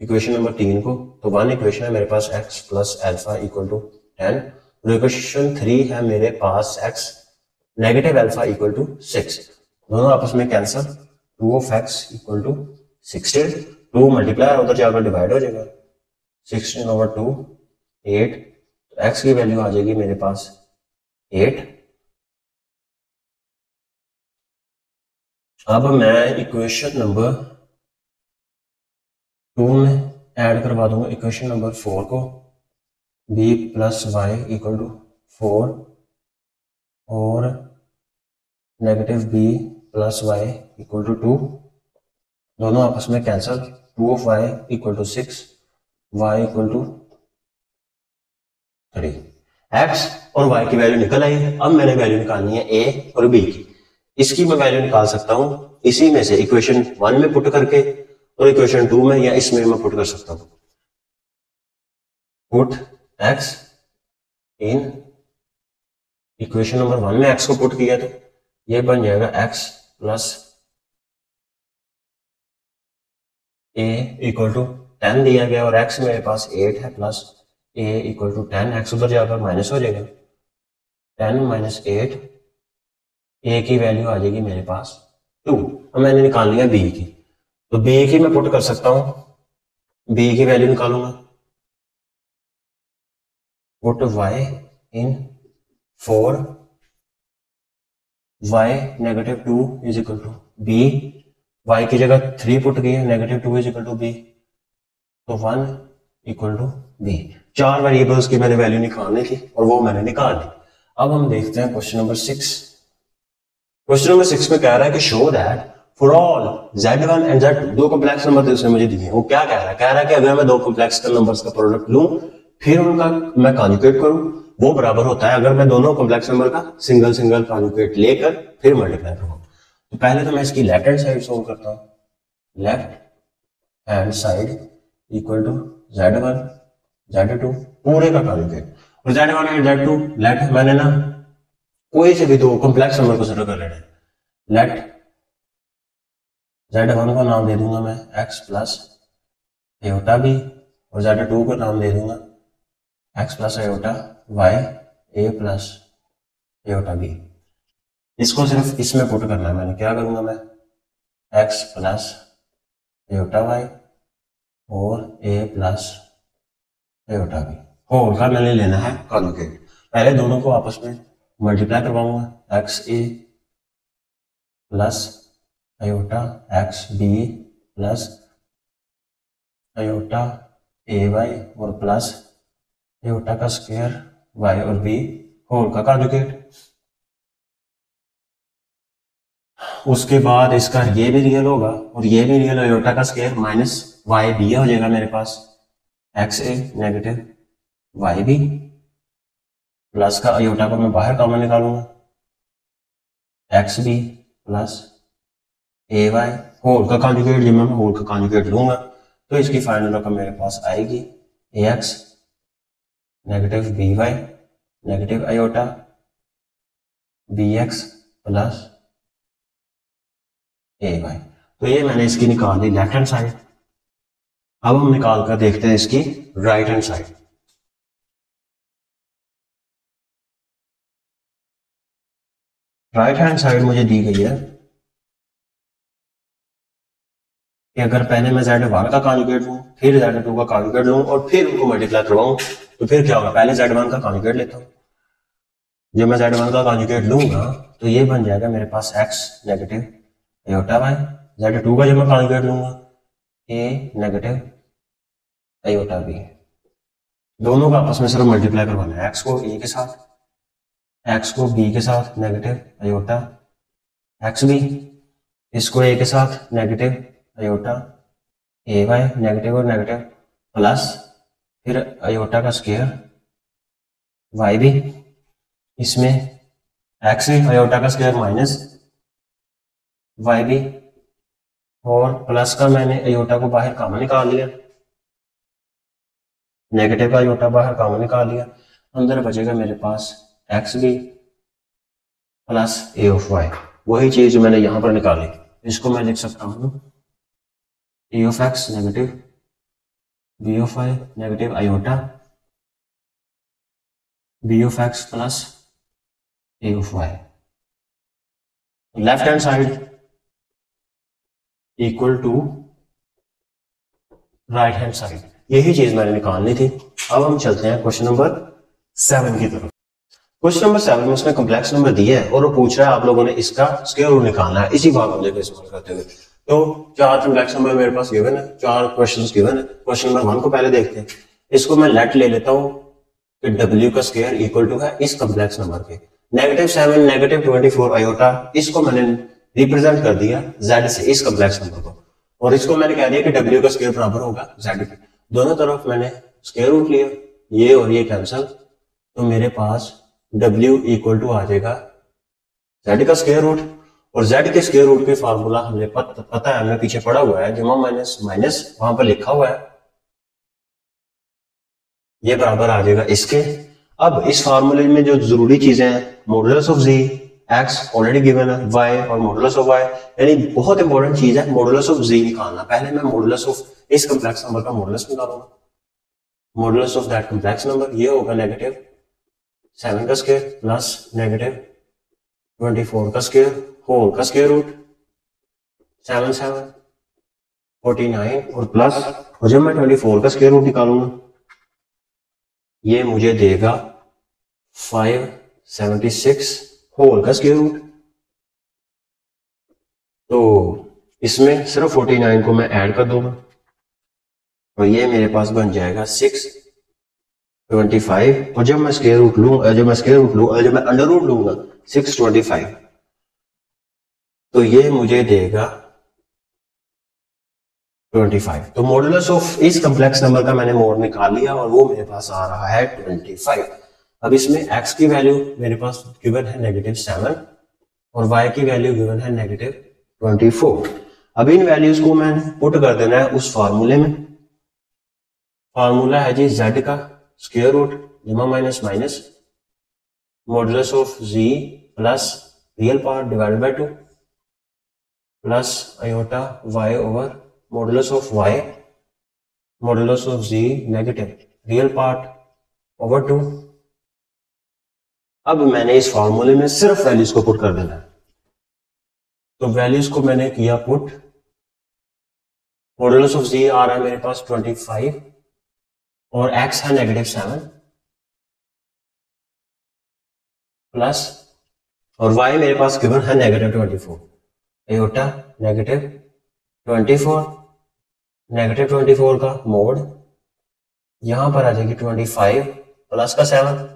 इक्वेशन नंबर 3 को, तो 1 इक्वेशन है मेरे पास x plus alpha equal to 10, और इक्वेशन 3 है मेरे पास x negative alpha equal to 6। दोनों आपस में cancel, 2 of x equal to 16, 2 multiply उधर जाकर डिवाइड हो जाएगा, 16 ओवर 2 8, तो x की वैल्यू आ जाएगी मेरे पास 8। अब मैं इक्वेशन नंबर 2 में ऐड करवा दूंगा इक्वेशन नंबर 4 को, b plus y equal to 4 और negative b plus y equal to 2, दोनों आपस में cancel, 2 of y equal to 6, y equal to 3। x और y की वैल्यू निकल आई। अब मैंने वैल्यू निकालनी है a और b की। इसकी मैं वैल्यू निकाल सकता हूं इसी में से इक्वेशन 1 में पुट करके, और इक्वेशन 2 में या इसमें मैं पुट कर सकता हूं। Put x in equation number 1 में x को पुट किया तो ये बन जाएगा x plus a equal to 10 दिया गया, और x मेरे पास 8 है, plus a equal to 10, x उधर जाकर माइनस हो जाएगा, 10 माइनस 8, a की वैल्यू आ जाएगी मेरे पास 2। अब मैंने निकालनी है b की, तो b की मैं पुट कर सकता हूं, b की वैल्यू निकालूंगा, put y in 4, y negative 2 is equal to b, y की जगह 3 पुट किया, negative 2 is equal to b, तो 1 इक्वल टू b। 4 वेरिएबल्स की मैंने वैल्यू निकालनी थी और वो मैंने निकाल ली। अब हम देखते हैं क्वेश्चन नंबर 6। क्वेश्चन नंबर 6 में कह रहा है कि show that for all z1 and z2, दो कॉम्प्लेक्स नंबर उसने मुझे दिए हैं। वो क्या कह रहा है कि अगर मैं दो कॉम्प्लेक्स नंबर्स का प्रोडक्ट लूं फिर उनका मैं कॉन्जुगेट करूं, वो बराबर होता है अगर मैं दोनों कॉम्प्लेक्स नंबर का सिंगल सिंगल कॉन्जुगेट लेकर फिर मल्टीप्लाई करूं। तो पहले तो मैं इसकी लेफ्ट हैंड साइड सोल्व करता हूं, left hand side equal to z1 z2 पूरे का कॉन्जुगेट, और z1 एंड z2 लेट मैंने ना कोई से भी दो कॉम्प्लेक्स नंबर कंसीडर कर लेना है। लेट z1 को नाम दे दूंगा मैं x प्लस एयोटा b, और z2 को नाम दे दूंगा x plus iota y a plus iota b। इसको सिर्फ इसमें पुट करना है। मैंने क्या करूंगा, मैं x प्लस एयोटा y और a plus iota b whole का मैंने लेना है कॉन्जुगेट। पहले दोनों को आपस में मल्टीप्लाई करवाऊंगा, X A plus iota X B plus iota A Y और प्लस आयोटा का स्क्वायर वाई और बी होल का कॉन्जुगेट। उसके बाद इसका ये भी रियल होगा और ये भी रियल, आयोटा का स्क्वायर माइनस वाई बी हो जाएगा मेरे पास, एक्स ए नेगेटिव वाई बी प्लस का आयोटा को मैं बाहर कॉमन निकालूंगा, x B plus A Y whole का कॉन्जुगेट। जब मैं होल का कॉन्जुगेट लूंगा तो इसकी फाइनल रकम मेरे पास आएगी A X negative B Y negative iota B X plus A Y. तो ये मैंने इसकी निकाल ली लेफ्ट हैंड साइड। अब हम निकाल कर देखते हैं इसकी right hand side. Right hand side मुझे दी गई है कि अगर पहले मैं Z1 का कॉन्जुगेट लूं, फिर Z2 का कॉन्जुगेट लूं और फिर उनको मल्टीप्लाई करवाऊं, तो फिर क्या होगा? पहले Z1 का कॉन्जुगेट लेता हूं। जब मैं Z1 का कॉन्जुगेट लूंगा तो ये बन जाएगा मेरे पास x negative iota y। Z2 का जब मैं कॉन्जुगेट लूंगा a नेगेटिव आयोटा b। दोनों का आपस में सिर्फ मल्टीप्लाई करवाना है, x को a के साथ, x को b के साथ नेगेटिव आयोटा x b, इसको a के साथ negative iota A Y, negative और नेगेटिव प्लस फिर आयोटा का स्क्वायर वाई भी, इसमें एक्स भी आयोटा का स्क्वायर माइनस वाई भी, और प्लस का मैंने आयोटा को बाहर कॉमन निकाल लिया, नेगेटिव का आयोटा बाहर कॉमन निकाल लिया, अंदर बचेगा मेरे पास एक्स भी प्लस ए ऑफ वाई। वही चीज मैंने यहां पर निकाली, इसको मैं लिख सकता हूं A of X negative B of Y negative iota B of X plus A of Y. Left hand side equal to right hand side, यही चीज मैंने निकालनी थी। अब हम चलते हैं क्वेश्चन नंबर 7 की तरफ। क्वेश्चन नंबर 7 में उसने कॉम्प्लेक्स नंबर दिया है और वो पूछ रहा है आप लोगों ने इसका स्क्वायर रूट निकालना है इसी फॉर्मूले को इस्तेमाल करते हुए। तो 4 कॉम्प्लेक्स नंबर मेरे पास गिवन है, 4 क्वेश्चंस गिवन है। क्वेश्चन नंबर 1 को पहले देखते हैं। इसको मैं लेट ले लेता हूं कि w का स्क्वायर इक्वल टू है इस कॉम्प्लेक्स नंबर के -7 -24 आयोटा, इसको मैंने रिप्रेजेंट कर दिया z से इस कॉम्प्लेक्स नंबर को, और इसको मैंने कह दिया कि w का स्क्वायर बराबर होगा z के। दोनों तरफ मैंने स्क्वायर रूट लिया, ये और ये कैंसिल, तो मेरे पास w इक्वल टू आ जाएगा z का स्क्वायर रूट, और z के स्क्वायर रूट के फार्मूला हमने पता है, हमने पीछे पढ़ा हुआ है, जमा माइनस माइनस वहां पर लिखा हुआ है, ये बराबर आ जाएगा इसके। अब इस फार्मूले में जो जरूरी चीजें हैं, modulus of z, x already given है, y और मॉडुलस ऑफ y, यानी बहुत इंपॉर्टेंट चीज है मॉडुलस ऑफ z निकालना। पहले मैं मॉडुलस ऑफ इस कॉम्प्लेक्स नंबर का मॉडुलस निकालूंगा, modulus of that complex number, ये होगा -7 का स्क्वायर प्लस -24 का स्क्वायर होल का स्क्वायर रूट 7 7 49 और प्लस, और जब मैं 24 का स्क्वायर रूट निकालूंगा ये मुझे देगा 576 होल का स्क्वायर रूट। तो इसमें सिर्फ 49 को मैं ऐड कर दूंगा और ये मेरे पास बन जाएगा 625, और जब मैं स्क्वायर रूट लूंगा, जब मैं अंडर रूट लूंगा 625, तो ये मुझे देगा 25। तो मॉडुलस ऑफ इस कॉम्प्लेक्स नंबर का मैंने मोड निकाल लिया और वो मेरे पास आ रहा है 25। अब इसमें x की वैल्यू मेरे पास गिवन है -7 और y की वैल्यू गिवन है -24। अब इन वैल्यूज को मैंने पुट कर देना है उस फार्मूले में। फार्मूला है जी z का स्क्वायर रूट जमा minus minus modulus of z plus real part divided by 2 plus iota y over modulus of y modulus of z negative real part over 2। अब मैंने इस फार्मूले में सिर्फ वैल्यूज को पुट कर देना है, तो वैल्यूज को मैंने किया पुट। मॉडुलस ऑफ z आ रहा है मेरे पास 25 और x है -7 प्लस, और y मेरे पास गिवन है -24, आयोटा -24 का मोड यहां पर आ जाएगी 25 प्लस का 7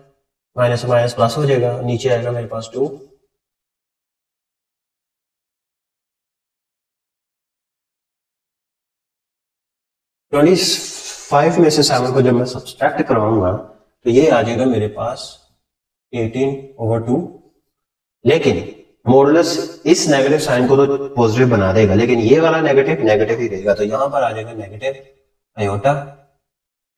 माइनस माइनस प्लस हो जाएगा, नीचे आएगा मेरे पास 2 25 में से 7 को जब मैं सब्सट्रैक्ट करवाऊंगा तो ये आ जाएगा मेरे पास 18/2। लेकिन मॉडुलस इस नेगेटिव साइन को तो पॉजिटिव बना देगा, लेकिन ये वाला नेगेटिव नेगेटिव ही रहेगा, तो यहां पर आ जाएगा नेगेटिव आयोटा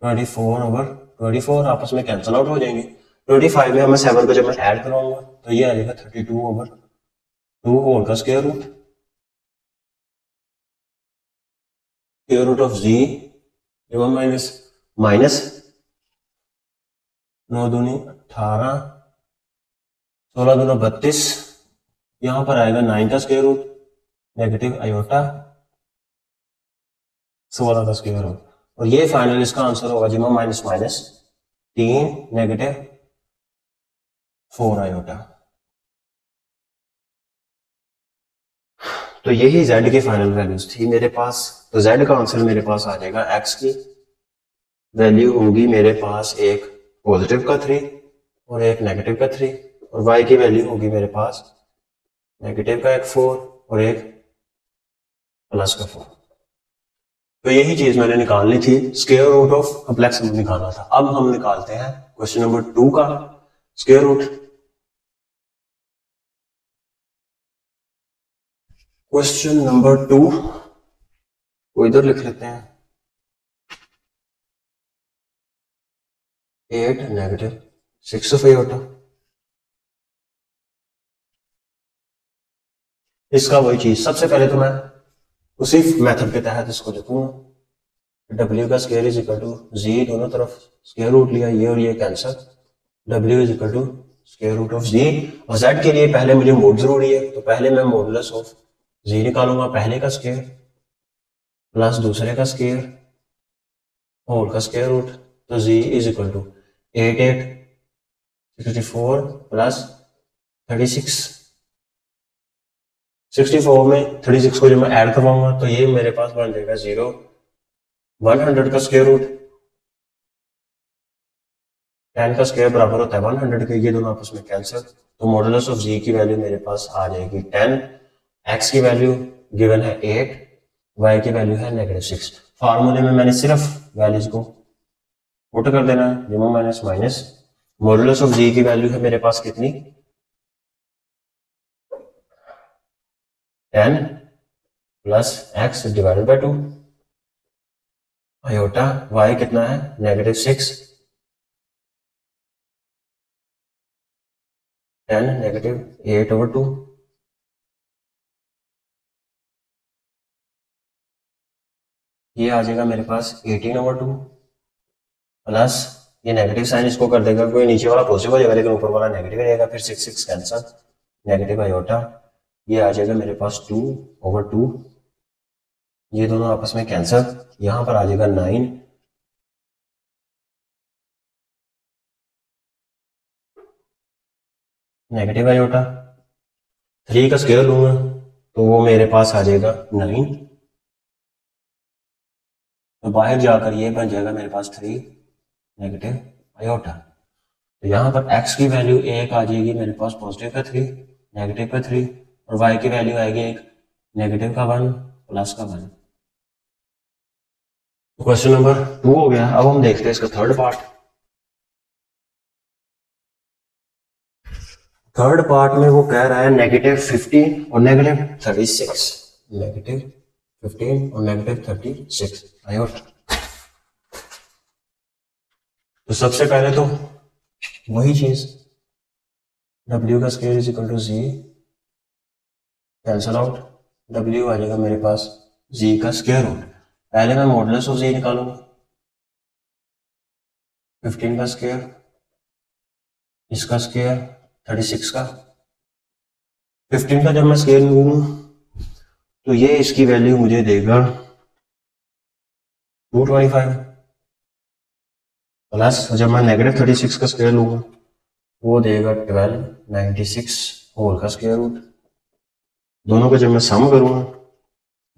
24/24 आपस में कैंसिल आउट हो जाएंगे। 25 में हमें 7 को जब मैं ऐड कराऊंगा तो ये आ जाएगा 32/2 होल का square root of z minus minus 9 दूनी 18 16 दूना 32 यहां पर आएगा 9 का स्क्वायर रूट नेगेटिव आयोटा 16 का स्क्वायर रूट, और ये फाइनल इसका आंसर होगा जी माइनस माइनस 3 नेगेटिव 4 आयोटा। तो यही z की फाइनल वैल्यूज थी मेरे पास। तो z का आंसर मेरे पास आ जाएगा, x की वैल्यू होगी मेरे पास एक पॉजिटिव का 3 और एक नेगेटिव का 3, और y की वैल्यू होगी मेरे पास नेगेटिव का एक 4 और एक प्लस का 4। तो यही चीज मैंने निकालनी थी, square root of complex number निकालना था। अब हम निकालते हैं क्वेश्चन नंबर 2 का स्क्वायर रूट। क्वेश्चन नंबर 2 को इधर लिख लेते हैं, 8 नेगेटिव 6 ऑफ आयोटा। इसका वही चीज, सबसे पहले तो मैं उसी मेथड के तहत इसको लिखूंगा, w का square is equal to Z, दोनों तरफ स्क्वायर रूट लिया, ये और ये cancel, w is equal to square root of Z. और z के लिए पहले मुझे मोड जरूरी है, तो पहले मैं मॉडुलस ऑफ जी निकालूंगा, पहले का स्क्वायर प्लस दूसरे का स्क्वायर होल का स्क्वायर रूट। तो जी इज इक्वल टू 8 64 प्लस 36। 64 में 36 को जब मैं ऐड करवाऊंगा तो ये मेरे पास बन जाएगा 0 100 का स्क्वायर रूट, 10 का स्क्वायर बराबर होता है 100 के, ये दोनों आपस में कैंसिल। तो मॉडुलस ऑफ जी की वैल्यू मेरे पास आ जाएगी 10, एक्स की वैल्यू गिवन है 8, वाई की वैल्यू है नेगेटिव 6। फार्मूले में मैंने सिर्फ वैल्यूज को पुट कर देना है, जिमा minus minus, modulus of z की वैल्यू है मेरे पास कितनी 10 plus x divided by 2, iota y कितना है नेगेटिव 6, 10 नेगेटिव 8 ओवर 2, ये आ जाएगा मेरे पास 18 ओवर 2 प्लस ये नेगेटिव साइन इसको कर देगा, कोई नीचे वाला पॉजिटिव हो जाएगा लेकिन ऊपर वाला नेगेटिव रहेगा, फिर 6 6 कैंसिल, नेगेटिव आयोटा, ये आ जाएगा मेरे पास 2 ओवर 2, ये दोनों आपस में कैंसिल, यहां पर आ जाएगा 9 नेगेटिव आयोटा, 3 का स्क्वायर लूंगा तो वो मेरे पास आ जाएगा 9, तो बाहर जाकर ये बन जाएगा मेरे पास 3 नेगेटिव आयोटा। तो यहां पर x की वैल्यू एक आ जाएगी मेरे पास पॉजिटिव का 3 नेगेटिव का 3, और y की वैल्यू आएगी एक नेगेटिव का 1 प्लस का 1। क्वेश्चन नंबर 2 हो गया। अब हम देखते हैं इसका थर्ड पार्ट। थर्ड पार्ट में वो कह रहा है नेगेटिव 15 और नेगेटिव 36, नेगेटिव 15 और नेगेटिव 36 आयोटा। तो सबसे पहले तो वही चीज, w का square is equal to z, cancel out, w आ जाएगा मेरे पास जी का स्क्वायर रूट, पहले मैं मॉडुलस ऑफ जी निकालूंगा, 15 का स्क्वायर, इसका स्क्वायर 36 का, 15 का जब मैं स्क्वायर लूंगा तो ये इसकी वैल्यू मुझे देगा 225 प्लस जब मैं नेगेटिव 36 का स्क्वायर लूंगा वो देगा 1296 होल का स्क्वायर रूट। दोनों का जब मैं सम करूंगा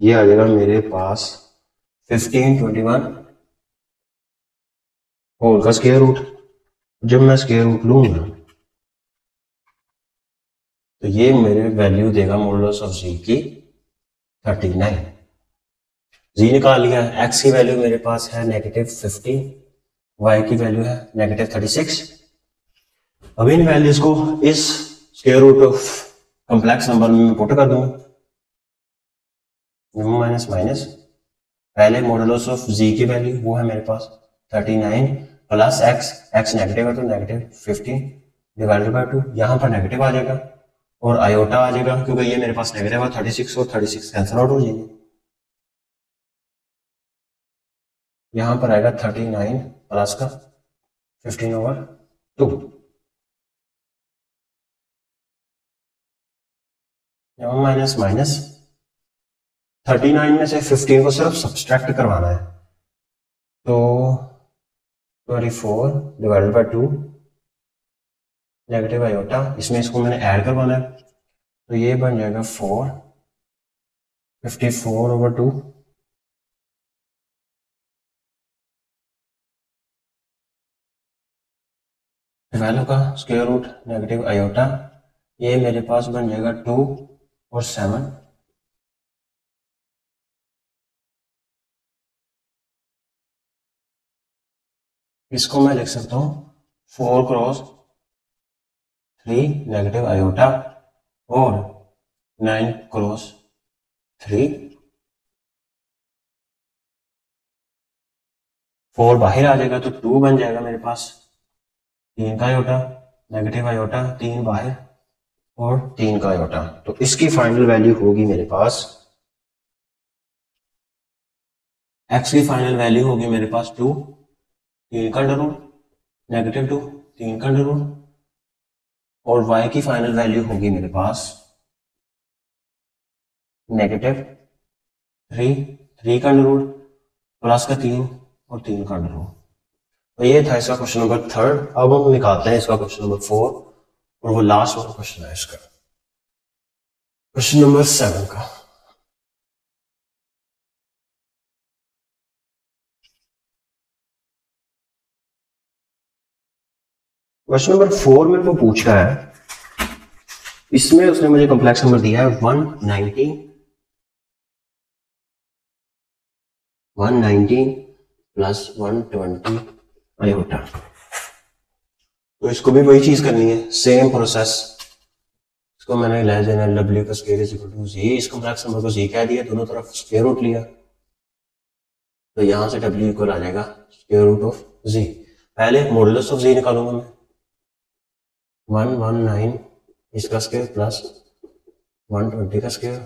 ये आ जाएगा मेरे पास 1521 होल का स्क्वायर रूट। जब मैं स्क्वायर रूट लूंगा तो ये मेरे वैल्यू देगा मॉडुलस ऑफ जी की 39। जी निकाल लिया, एक्स की वैल्यू मेरे पास है नेगेटिव 15, वाई की वैल्यू है नेगेटिव 36। अब इन वैल्यूज को इस square root of complex number में पुट कर दूंगा, माइनस माइनस, पहले मॉडुलस ऑफ जी की वैल्यू वो है मेरे पास 39 प्लस एक्स, एक्स नेगेटिव है तो नेगेटिव 15 डिवाइडेड बाय 2, यहां पर नेगेटिव आ जाएगा और आयोटा आ जाएगा क्योंकि ये मेरे पास नेगेटिव है, 36 और 36 कैंसिल आउट हो जाएंगे, यहां पर आएगा 39 प्लस का 15 ओवर 2। माइनस माइनस 39 में से 15 को सिर्फ सब्सट्रैक्ट करवाना है, तो 24 डिवाइडेड बाय 2 नेगेटिव आयोटा, इसमें इसको मैंने ऐड करवाना है, तो ये बन जाएगा 4 54/2 12 का स्क्वायर रूट नेगेटिव आयोटा, ये मेरे पास बन जाएगा 2 और 7, इसको मैं लिख सकता हूँ 4 क्रॉस 3 नेगेटिव आयोटा और 9 क्रॉस 3, 4 बाहर आ जाएगा तो 2 बन जाएगा मेरे पास, 3 का आयोटा नेगेटिव आयोटा 3 बाहर और 3 का आयोटा, तो इसकी फाइनल वैल्यू होगी मेरे पास, x की फाइनल वैल्यू होगी मेरे पास 2, 3 का अंडर रूट नेगेटिव 2 3 का अंडर रूट, और y की फाइनल वैल्यू होगी मेरे पास नेगेटिव 3 का अंडर रूट प्लस का 3 और 3 का अंडर रूट। तो ये था इसका क्वेश्चन नंबर 3। अब हम निकालते हैं इसका क्वेश्चन नंबर 4, और वो लास्ट वाला क्वेश्चन है इसका, क्वेश्चन नंबर 7 का। क्वेश्चन नंबर 4 मेरे को पूछ रहा है, इसमें उसने मुझे कॉम्प्लेक्स नंबर दिया है 119 प्लस 120 आयोटा, तो इसको भी वही चीज करनी है, सेम प्रोसेस, इसको मैंने लेस देन एल डब्ल्यू का स्क्वायर इज इक्वल टू जी, इस कॉम्प्लेक्स नंबर को जी कह दिया, दोनों तरफ स्क्वायर रूट लिया, तो यहां से डब्ल्यू इक्वल आ जाएगा स्क्वायर रूट ऑफ जी। पहले मॉडुलस ऑफ जी निकालूंगा मैं, 119 इसका स्क्वायर प्लस 120 का स्क्वायर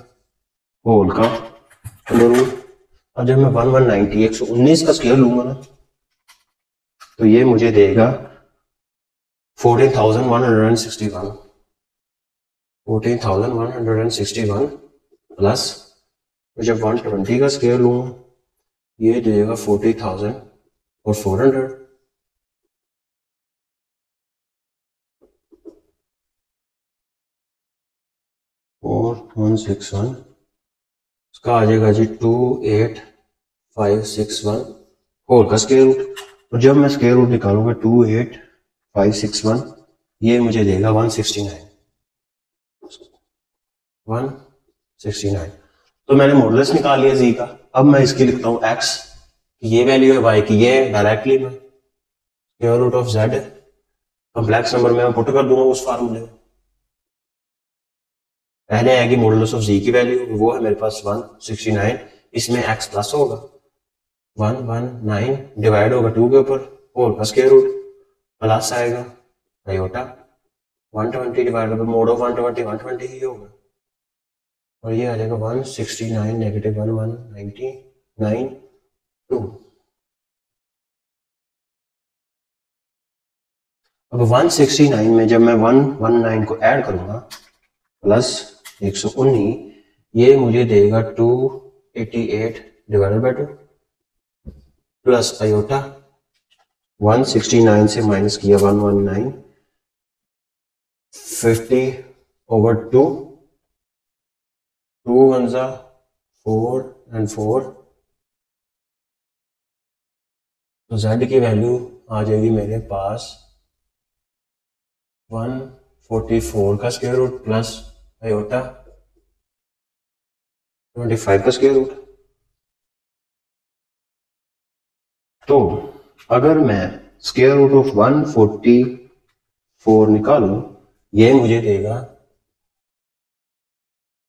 होल का अंडर रूट। अब जब मैं 119 का स्क्वायर लूंगा ना, तो ये मुझे देगा 14,161 प्लस जब 120 का स्क्वायर लूंगा ये देगा 40,400 और 161, इसका आ जाएगा जी 28561 होल का स्क्वायर रूट, और जब मैं स्क्वायर रूट निकालूंगा 28561 ये मुझे देगा 169। तो मैंने मॉडुलस निकाल लिया जी का, अब मैं इसकी लिखता हूं x, ये वैल्यू है y की, ये डायरेक्टली मैं square root of z complex number में पुट कर दूंगा उस फार्मूले में। पहले आएगी मॉडुलस ऑफ जी की वैल्यू, वो है मेरे पास 169, इसमें x प्लस होगा 119 डिवाइड होगा 2 के ऊपर होल का स्क्वायर रूट प्लस आएगा iota 120 divide by mode of 120 ही होगा, और ये आ जाएगा 169 नेगेटिव 119.2। अब 169 में जब मैं 119 को ऐड करूंगा प्लस 119, ये मुझे देगा 288 डिवाइडेड बाय 2 प्लस आयोटा 169 से माइनस किया 119 50/2 2 1 4 and 4, तो z की वैल्यू आ जाएगी मेरे पास 144 का स्क्वायर रूट प्लस आयोटा 25 का स्क्वायर रूट। तो अगर मैं स्क्वायर रूट ऑफ 144 निकालूं ये मुझे देगा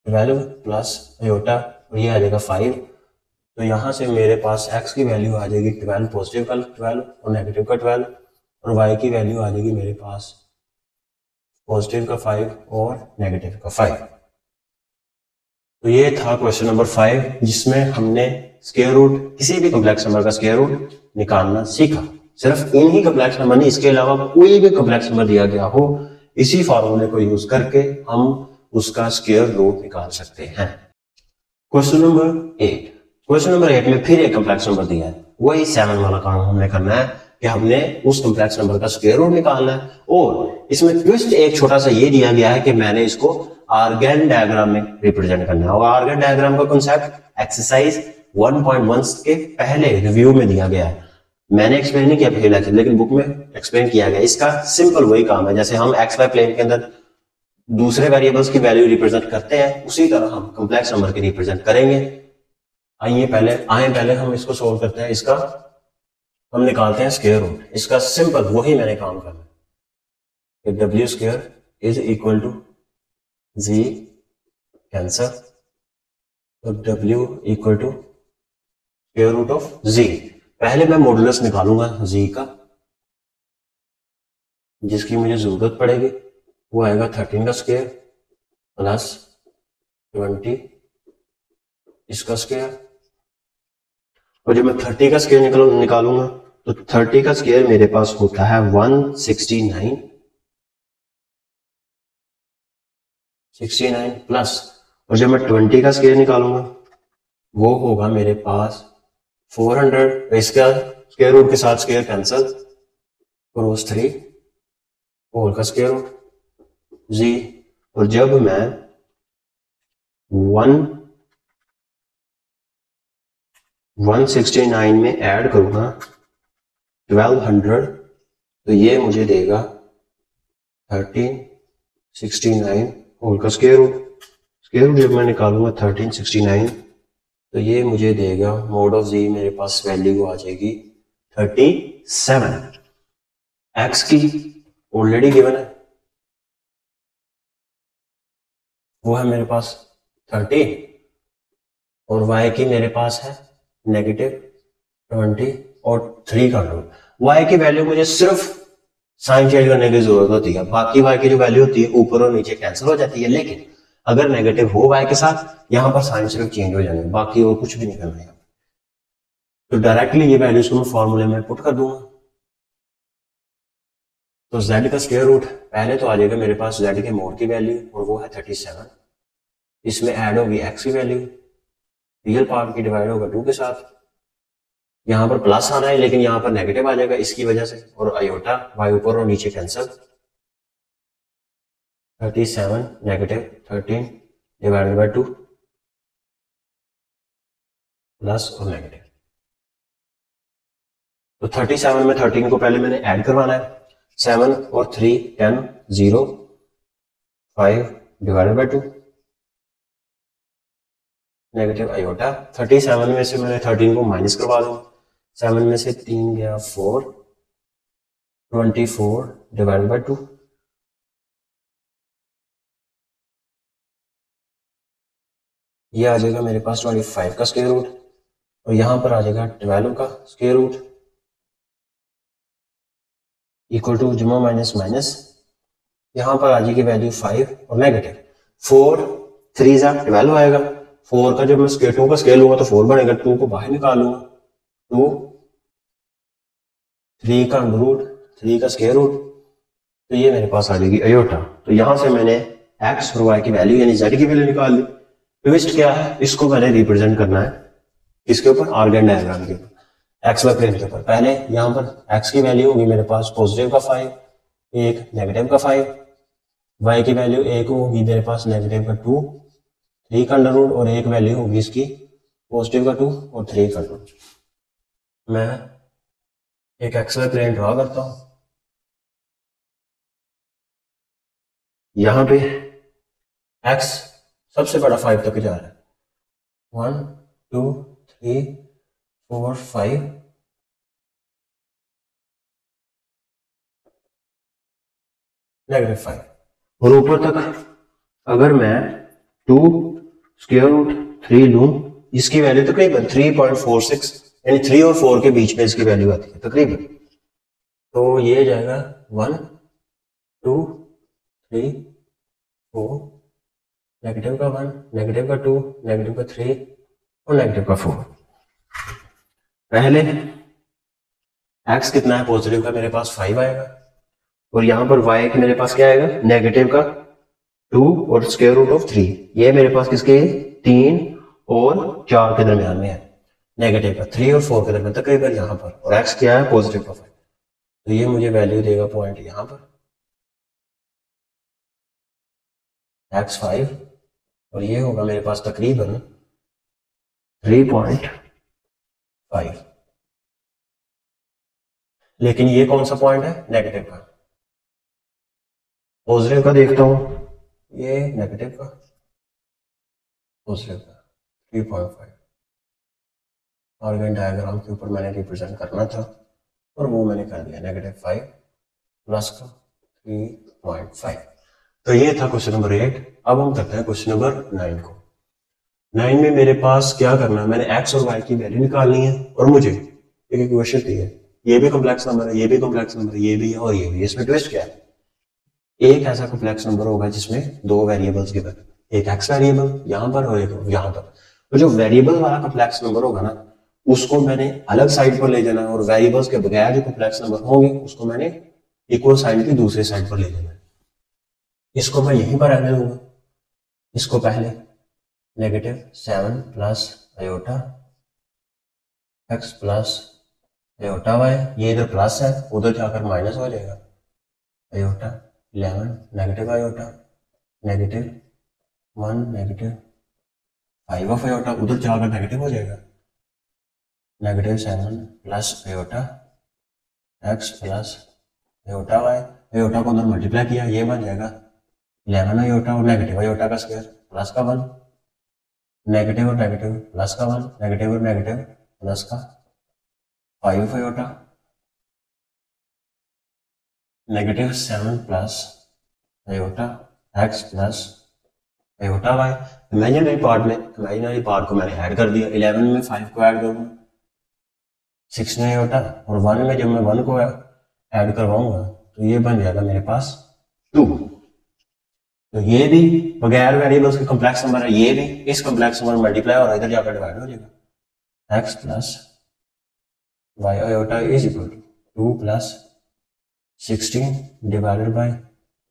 12 प्लस आयोटा और ये आ जाएगा 5, तो यहां से मेरे पास x की वैल्यू आ जाएगी 12 पॉजिटिव का 12 और नेगेटिव का 12, और y की वैल्यू आ जाएगी मेरे पास पॉजिटिव का 5 और नेगेटिव का 5। तो ये था क्वेश्चन नंबर 5 जिसमें हमने स्क्वायर रूट किसी भी कॉम्प्लेक्स नंबर का स्क्वायर रूट निकालना सीखा। सिर्फ इन्हीं कॉम्प्लेक्स नंबर नहीं, इसके अलावा कोई भी कॉम्प्लेक्स नंबर दिया गया हो इसी फॉर्मूले को यूज करके हम उसका स्क्वायर रूट निकाल सकते हैं। Question number 8। क्वेश्चन नंबर 8 में फिर एक कॉम्प्लेक्स नंबर दिया है, वही 7 वाला काम हमने करना है कि हमने उस कॉम्प्लेक्स नंबर का स्क्वायर रूट निकालना है। और इसमें ट्विस्ट एक छोटा सा ये दिया गया है कि मैंने इसको आर्गन डायग्राम में रिप्रेजेंट करना है। और आर्गन डायग्राम का कॉन्सेप्ट एक्सरसाइज 1.1 के पहले रिव्यू में दिया गया है। मैंने एक्सप्लेन नहीं किया पहले लेक्चर, लेकिन बुक में एक्सप्लेन किया गया। इसका सिंपल वही काम है, जैसे हम एक्स वाई प्लेन के अंदर दूसरे वेरिएबल्स की वैल्यू रिप्रेजेंट करते हैं, उसी तरह हम कॉम्प्लेक्स नंबर की रिप्रेजेंट करेंगे। पहले हम इसको सोल्व करते हैं। इसका हम निकालते हैं स्क्वायर रूट। इसका सिंपल वही मैंने काम करना है। W square is equal to Z cancel, तो W equal to square root of Z. पहले मैं मॉडुलस निकालूंगा जी का, जिसकी मुझे जरूरत पड़ेगी। वो आएगा 13 का स्क्वायर प्लस 20 इसका स्क्वायर। और जब मैं 30 का स्क्वायर निकालूंगा तो 30 का स्क्वायर मेरे पास होता है 169 प्लस, और जब मैं 20 का स्क्वायर निकालूंगा वो होगा मेरे पास 400। इसका स्क्वायर रूट के साथ स्क्वायर कैंसल, क्रॉस 3 होल का स्क्वायर रूट जी। और जब मैं 169 में ऐड करूंगा 1200, तो ये मुझे देगा 1369 होल का स्क्वायर रूट। स्क्वायर रूट जब मैं निकालूंगा 1369, तो ये मुझे देगा मोड ऑफ जी, मेरे पास वैल्यू आ जाएगी 37। एक्स की ऑलरेडी गिवन है, वो है मेरे पास 13, और y की मेरे पास है -20 और 3 का रूट। y की वैल्यू मुझे सिर्फ साइन चेंज करने की जरूरत होती है, बाकी y की जो वैल्यू होती है ऊपर और नीचे कैंसिल हो जाती है। लेकिन अगर नेगेटिव हो y के साथ, यहां पर साइन सिर्फ चेंज हो जाएंगे, बाकी और कुछ भी नहीं करना है। तो डायरेक्टली ये वैल्यूज को मैं फॉर्मूले में पुट कर दूंगा। तो z का स्क्वायर रूट पहले तो आ जाएगा मेरे पास z के मोड की वैल्यू, और वो है 37। इसमें ऐड होगी x की वैल्यू, रियल पार्ट की डिवाइड होगा 2 के साथ। यहां पर प्लस आना है लेकिन यहां पर नेगेटिव आ जाएगा इसकी वजह से, और आयोटा y ऊपर और नीचे कैंसिल। 37 -13 डिवाइडेड बाय 2 प्लस और नेगेटिव। तो 37 में 13 को पहले मैंने ऐड करवाना है। 7 और 3 10 0 5 डिवाइडेड बाय 2 नेगेटिव आयोटा। 37 में से मैंने 13 को माइनस करवा दूंगा। 7 में से 3 गया 4, 24 डिवाइडेड बाय 2 ये आ जाएगा मेरे पास 25 का स्क्वायर रूट, और यहां पर आ जाएगा 12 का स्क्वायर रूट इक्वल टू जमा माइनस माइनस, यहां पर आ जाएगी वैल्यू 5 और नेगेटिव 4 3 जा 12 आएगा। 4 का जब मैं स्क्वायर 2 का स्क्वायर लूंगा तो 4 बनेगा, 2 को बाहर निकाल लूंगा, 2 3 का अंडर रूट 3 का स्क्वायर रूट, तो ये मेरे पास आ जाएगी आयोटा। तो यहां से मैंने एक्स और वाई की वैल्यू यानी जेड की वैल्यू निकाल ली। ट्विस्ट क्या है, इसको मैंने रिप्रेजेंट करना है इसके ऊपर आर्गन डायग्राम के ऊपर, एक्स वाई प्लेन के ऊपर। पहले यहां पर एक्स की वैल्यू होगी मेरे पास पॉजिटिव का 5, एक नेगेटिव का 5, वाई की वैल्यू एक होगी मेरे पास नेगेटिव का 2, 3 का अंडर रूट, और एक वैल्यू होगी इसकी पॉजिटिव का 2 और 3 का 2। मैं एक एक्स वाई प्लेन ड्रॉ करता हूं। यहां पे एक्स सबसे बड़ा 5 तक जा रहा है, 1 2 3 4 5, -5, और ऊपर तक अगर मैं 2 स्क्वायर रूट 3 लूं, इसकी वैल्यू तकरीबन 3.46 यानी 3 और 4 के बीच में इसकी वैल्यू आती है तकरीबन। तो ये जाएगा 1 2 3 4, नेगेटिव का 1, नेगेटिव का 2, नेगेटिव का 3 और नेगेटिव का 4। पहले x कितना है पॉजिटिव का, मेरे पास 5 आएगा, और यहां पर y की मेरे पास क्या आएगा नेगेटिव का 2 और स्क्वायर रूट ऑफ 3, ये मेरे पास किसके 3 और 4 के दरमियान में है, नेगेटिव का 3 और 4 के दरमियान तकरीबन यहाँ पर, और एक्स क्या है पॉजिटिव का 5, तो ये मुझे वैल्यू देगा पॉइंट यहाँ पर x5, और ये होगा मेरे पास तकरीबन 3.5। लेकिन ये कौन सा पॉइंट है, नेगेटिव का। पॉजिटिव का देखता हूं, ये नेगेटिव का, पॉजिटिव का 3.5। ऑर्गन डायग्राम के ऊपर मैंने रिप्रेजेंट करना था और वो मैंने कर दिया, -5 प्लस का 3.5। तो ये था क्वेश्चन नंबर 8। अब हम करते हैं क्वेश्चन नंबर 9 को। 9 में मेरे पास क्या करना है, मैंने x और y की वैल्यू निकालनी है, और मुझे एक इक्वेशन दी है, ये भी कॉम्प्लेक्स नंबर है, ये भी कॉम्प्लेक्स नंबर है, ये भी है और ये भी है। इसमें ट्विस्ट क्या है, एक ऐसा कॉम्प्लेक्स नंबर होगा जिसमें दो वेरिएबल्स गिवन, एक x वेरिएबल यहां पर और एक यहां पर। तो जो वेरिएबल वाला कॉम्प्लेक्स नंबर होगा ना, उसको मैंने अलग साइड पर ले जाना है, और वेरिएबल्स के बगैर जो कॉम्प्लेक्स नंबर होंगे उसको मैंने इक्वल साइन की दूसरी साइड पर ले जाना है। इसको मैं यहीं पर रहने दूंगा, इसको पहले -7 plus iota x plus iota y, ये इधर प्लस है उधर जाकर माइनस हो जाएगा, iota 11 negative iota -1 -5 of iota, उधर जाकर नेगेटिव हो जाएगा, -7 plus iota x plus iota y, iota को अंदर मल्टीप्लाई किया, ये बन जाएगा 11 आयोटा और नेगेटिव आयोटा का स्क्वायर प्लस का 1, नेगेटिव और नेगेटिव प्लस का 1, नेगेटिव और नेगेटिव प्लस का 5 iota, -7 plus iota x plus iota y। Imaginary part को मैंने ऐड कर दिया, 11 में 5 को ऐड करूंगा 6 में आयोटा, और 1 में जब मैं 1 को ऐड करवाऊंगा तो ये बन जाएगा मेरे पास 2। तो ये भी बगैर वेरिएबल्स के कॉम्प्लेक्स नंबर है, ये भी इस कॉम्प्लेक्स नंबर मल्टीप्लाई और इधर जाकर डिवाइड हो जाएगा, x plus y iota is equal to 2 plus 16 divided by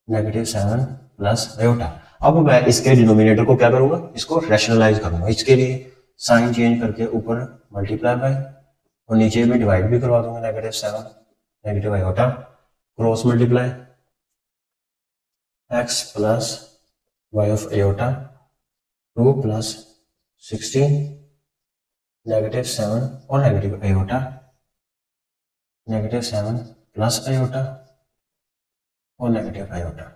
-7 plus iota. अब मैं इसके डिनोमिनेटर को क्या करूंगा, इसको रैशनलाइज करूंगा। इसके लिए साइन चेंज करके ऊपर मल्टीप्लाई बाय और नीचे भी डिवाइड भी करवा दूंगा, -7 negative iota cross multiply x plus y of iota 2 plus 16 -7 और नेगेटिव आयोटा -7 प्लस आयोटा और नेगेटिव आयोटा।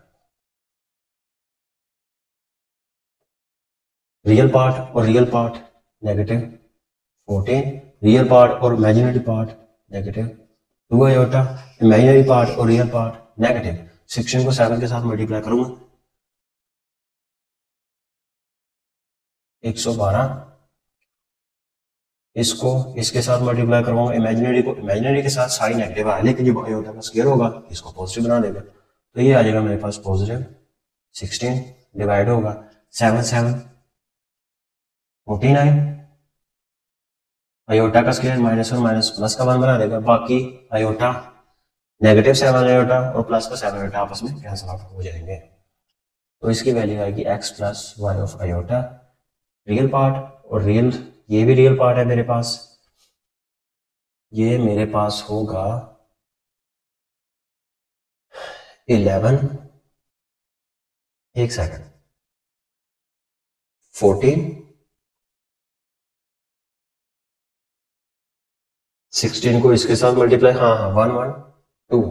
रियल पार्ट और रियल पार्ट -14, रियल पार्ट और imaginary part -2 iota, imaginary part और रियल पार्ट नेगेटिव। 16 को 7 के साथ मल्टीप्लाई करूंगा 112, इसको इसके साथ मल्टीप्लाई करवाऊंगा, इमेजिनरी को इमेजिनरी के साथ साइन नेगेटिव है, लेकिन जब आयोटा का स्क्वायर होगा इसको पॉजिटिव बना देगा, तो ये आ जाएगा मेरे पास पॉजिटिव 16 डिवाइड होगा 7 7 49, आयोटा का स्क्वायर माइनस और माइनस प्लस का 1 बना देगा, बाकी आयोटा -7 आयोटा और प्लस का 7 आयोटा आपस में कैंसिल आउट हो जाएंगे। तो इसकी वैल्यू आएगी x plus y of iota, real part और रियल, ये भी रियल पार्ट है मेरे पास, ये मेरे पास होगा 11 एक सेकंड 14 16 को इसके साथ मल्टीप्लाई, हाँ 1 1 2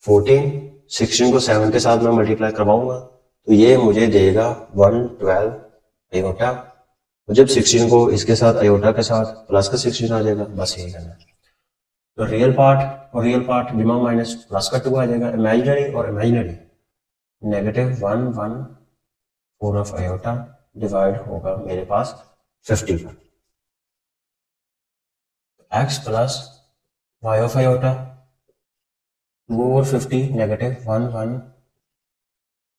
14 16 को 7 के साथ मैं मल्टीप्लाई करवाऊंगा तो ये मुझे देगा 112 आयोटा, तो जब 16 को इसके साथ आयोटा के साथ प्लस का 16 आ जाएगा, बस यही करना है। तो रियल पार्ट और real part Dima minus plus का 2 आ जाएगा, इमेजिनरी और इमेजिनरी -1 1 4 ऑफ आयोटा डिवाइड होगा मेरे पास 50 का, x plus y of iota 2 over 50 -1 1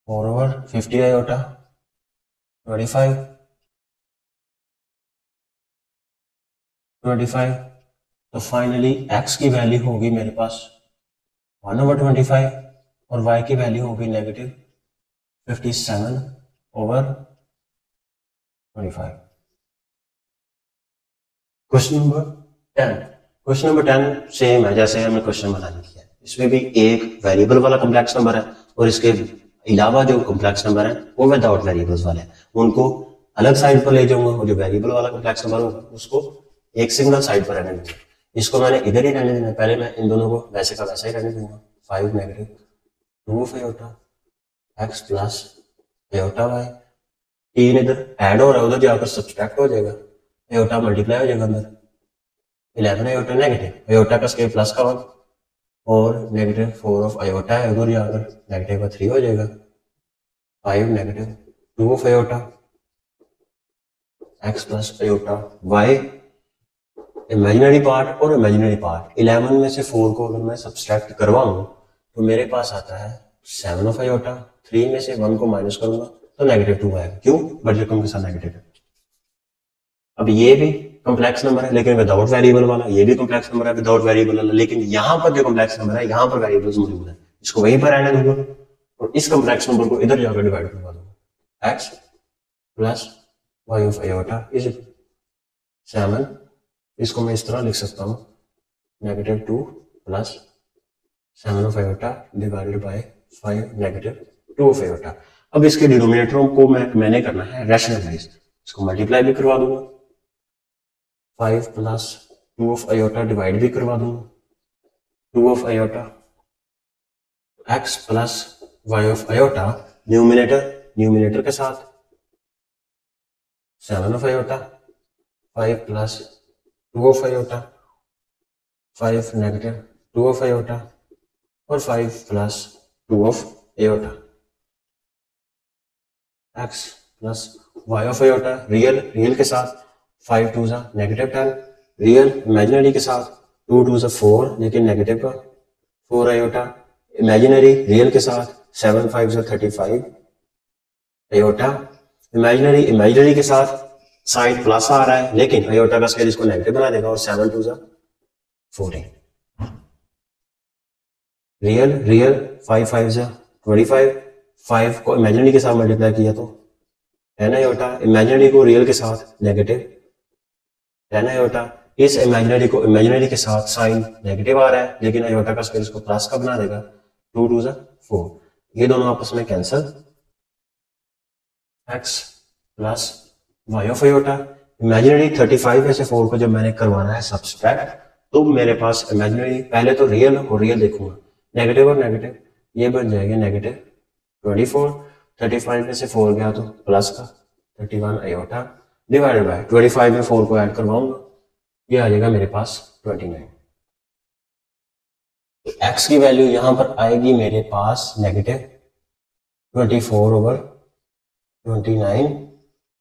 4 over 50 iota 25 तो फाइनली x की वैल्यू होगी मेरे पास 1 ओवर 25 और y की वैल्यू होगी negative 57/25। Question number 10। Question number 10 same है जैसे हमने क्वेश्चन बनाने किया है। इसमें भी एक वेरिएबल वाला कॉम्प्लेक्स नंबर है और इसके अलावा जो कॉम्प्लेक्स नंबर है वो विदाउट वेरिएबल्स वाले हैं, उनको अलग साइड पर ले जाऊंगा और जो वेरिएबल वाला कॉम्प्लेक्स नंबर होगा उसको एक सिंगल साइड पर रहने दूंगा। इसको मैंने इधर ही रहने देना, पहले मैं इन दोनों को वैसे का वैसा ही रहने दूंगा। 5 negative 2 of iota x plus iota y, 3 इधर ऐड हो रहा है उधर जाकर सब्सट्रैक्ट हो जाएगा, आयोटा मल्टीप्लाई हो जाएगा अंदर, 11 आयोटा नेगेटिव आयोटा का स्केयर प्लस का 1 और नेगेटिव 4 ऑफ आयोटा है उधर जाकर नेगेटिव का 3 हो जाएगा। 5 negative 2 of iota x plus iota y, imaginary part और इमेजिनरी पार्ट 11 में से 4 को अगर मैं सब्सट्रैक्ट करवाऊं तो मेरे पास आता है 7 ऑफ आयोटा, 3 में से 1 को माइनस करूंगा तो नेगेटिव 2 आएगा। क्यों? बड़ी रकम के साथ नेगेटिव है। अब ये भी कॉम्प्लेक्स नंबर है लेकिन विदाउट वेरिएबल वाला, ये भी कॉम्प्लेक्स नंबर है विदाउट वेरिएबल वाला, लेकिन यहां पर जो कॉम्प्लेक्स नंबर है यहां पर वेरिएबल्स मौजूद है, इसको वहीं पर रहने दूंगा और इस कॉम्प्लेक्स नंबर को इधर जाकर डिवाइड करवा दूंगा। x plus y of iota is 7, इसको मैं इस तरह लिख सकता हूं negative 2 plus 7 of iota divided bye 5 negative 2 of iota. अब इसके डिनोमिनेटरों को मैंने करना है रैशनलाइज, इसको मल्टीप्लाई भी करवा दूंगा, 5 प्लस 2 ऑफ आयोटा डिवाइड भी करवा दूंगा 2 of iota, x plus y of iota numerator के साथ 7 of iota, 5 plus 2 of iota, 5 negative 2 of iota और 5 plus 2 of iota, x plus y of iota real के साथ 5 2 जा नेगेटिव 10, रियल इमेजिनरी के साथ 2 2 जा 4 लेकिन नेगेटिव का 4 आयोटा, इमेजिनरी रियल के साथ 7 5 जा 35 आयोटा, इमेजिनरी के साथ साइड प्लस आ रहा है लेकिन आयोटा का स्केल इसको नेगेटिव बना देगा और 7 2 जा 14, रियल 5 5 जा 25, 5 को इमेजिनरी के साथ मल्टीप्लाई किया तो 10 आयोटा, इमेजिनरी को रियल के साथ नेगेटिव 10 आयोटा, इस इमेजिनरी को इमेजिनरी के साथ साइन नेगेटिव आ रहा है लेकिन आयोटा का स्केल इसको प्लस का बना देगा 2 2 जा 4, ये दोनों आपस में cancel, x plus y of iota, imaginary 35 में से 4 को जब मैंने करवाना है सब्सट्रैक्ट तो मेरे पास इमेजिनरी पहले तो रियल और रियल देखूंगा, नेगेटिव और नेगेटिव ये बन जाएगा नेगेटिव 24, 35 में से 4 गया तो प्लस का 31 आयोटा डिवाइडेड बाय 25 में 4 को ऐड करवाऊंगा, ये आ जाएगा मेरे पास 29। तो x की वैल्यू यहां पर आएगी मेरे पास नेगेटिव 24/29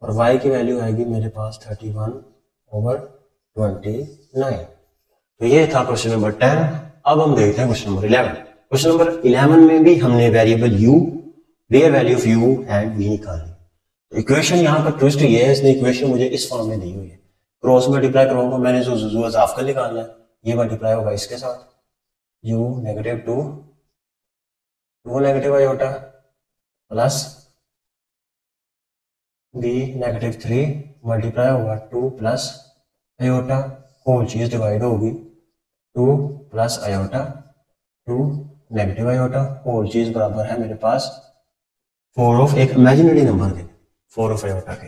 और y की वैल्यू आएगी मेरे पास 31/29। तो ये था क्वेश्चन नंबर 10। अब हम देखते हैं क्वेश्चन नंबर 11। क्वेश्चन नंबर 11 में भी हमने variable u, real value of u and v निकाली। इक्वेशन यहाँ पर ट्विस्ट ये है, इसने इक्वेशन मुझे इस फॉर्म में दी हुई है, क्रॉस मल्टीप्लाई करूंगा, मैंने जो अजाफ का निकालना है ये मल्टीप्लाई होगा इसके साथ, u negative 2 negative iota plus b negative 3 multiply होगा 2 प्लस आयोटा, होल चीज डिवाइड होगी 2 plus iota 2 negative iota, whole चीज बराबर है मेरे पास 4 ऑफ एक इमेजिनरी नंबर के 4 ऑफ आयोटा के,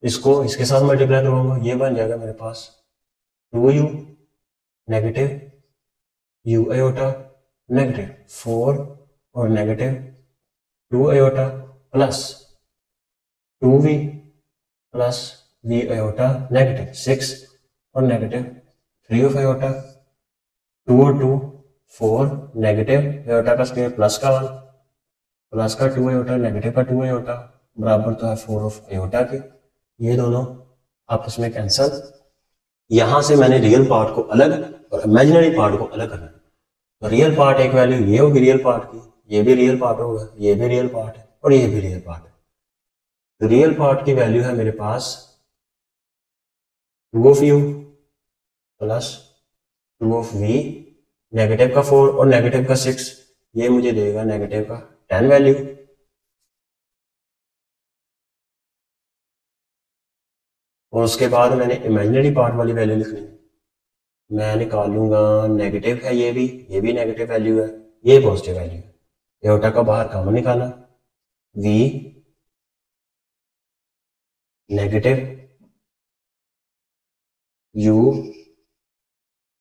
इसको इसके साथ मल्टीप्लाई करूंगा, ये बन जाएगा मेरे पास 2u negative u iota negative 4 और negative 2 iota plus 2v plus v iota negative 6 और नेगेटिव 3 ऑफ आयोटा, 2 और 2 4 नेगेटिव आयोटा का स्क्वायर प्लस का 1 प्लस का 2 आयोटा नेगेटिव का 2 आयोटा बराबर तो है 4 ऑफ आयोटा के, ये दोनों आपस में कैंसल। यहां से मैंने रियल पार्ट को अलग और इमेजिनरी पार्ट को अलग करना है, तो रियल पार्ट एक वैल्यू ये होगी रियल पार्ट की, ये भी रियल पार्ट होगा, ये भी रियल पार्ट है और ये भी रियल पार्ट है। तो रियल पार्ट की वैल्यू है मेरे पास 2 of u plus 2 of v, negative का 4 और नेगेटिव का 6 ये मुझे देगा नेगेटिव का 10 वैल्यू। और उसके बाद मैंने इमेजिनरी पार्ट वाली वैल्यू लिखनी है। मैं निकालूंगा नेगेटिव है, ये भी नेगेटिव वैल्यू है, ये पॉजिटिव वैल्यू है। एयोटा का बाहर कॉमन निकाला, v नेगेटिव u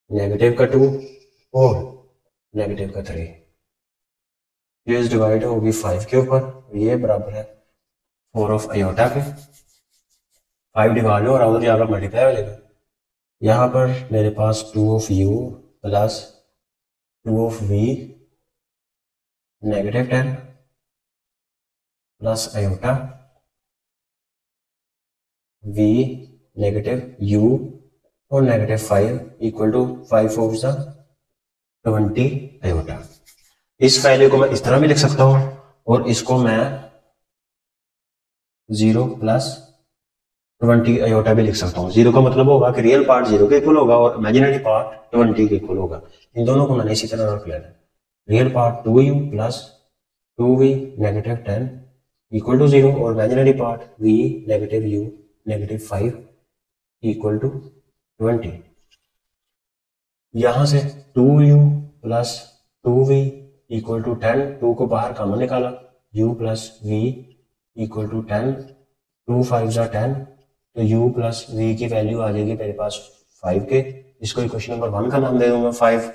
नेगेटिव का 2 और नेगेटिव का 3, ये डिवाइड होगी 5 के ऊपर, ये बराबर है 4 ऑफ आयोटा के। 5 डिवाइड और उधर जाकर मल्टीप्लाई हो जाएगा। यहाँ पर मेरे पास 2 of u plus 2 of v negative 10 plus iota v negative u और negative 5 equal to 5 of 20 iota. इस वैल्यू को मैं इस तरह भी लिख सकता हूं और इसको मैं 0 प्लस 20 आयोटा भी लिख सकता हूँ। 0 का मतलब होगा कि रियल पार्ट 0 के इक्वल होगा और इमेजिनरी पार्ट 20 के इक्वल होगा। इन दोनों को मैंने इसी तरह रख लेना। Real part 2u plus 2v negative 10 equal to 0 और imaginary part v negative u negative 5 equal to 20। यहां से 2u plus 2v equal to 10, 2 को बाहर कॉमन निकाला, u plus v equal to 10, 2 5 जा 10, तो u प्लस v की वैल्यू आ जाएगी मेरे पास 5 के। इसको इक्वेशन नंबर 1 का नाम दे दूंगा। 5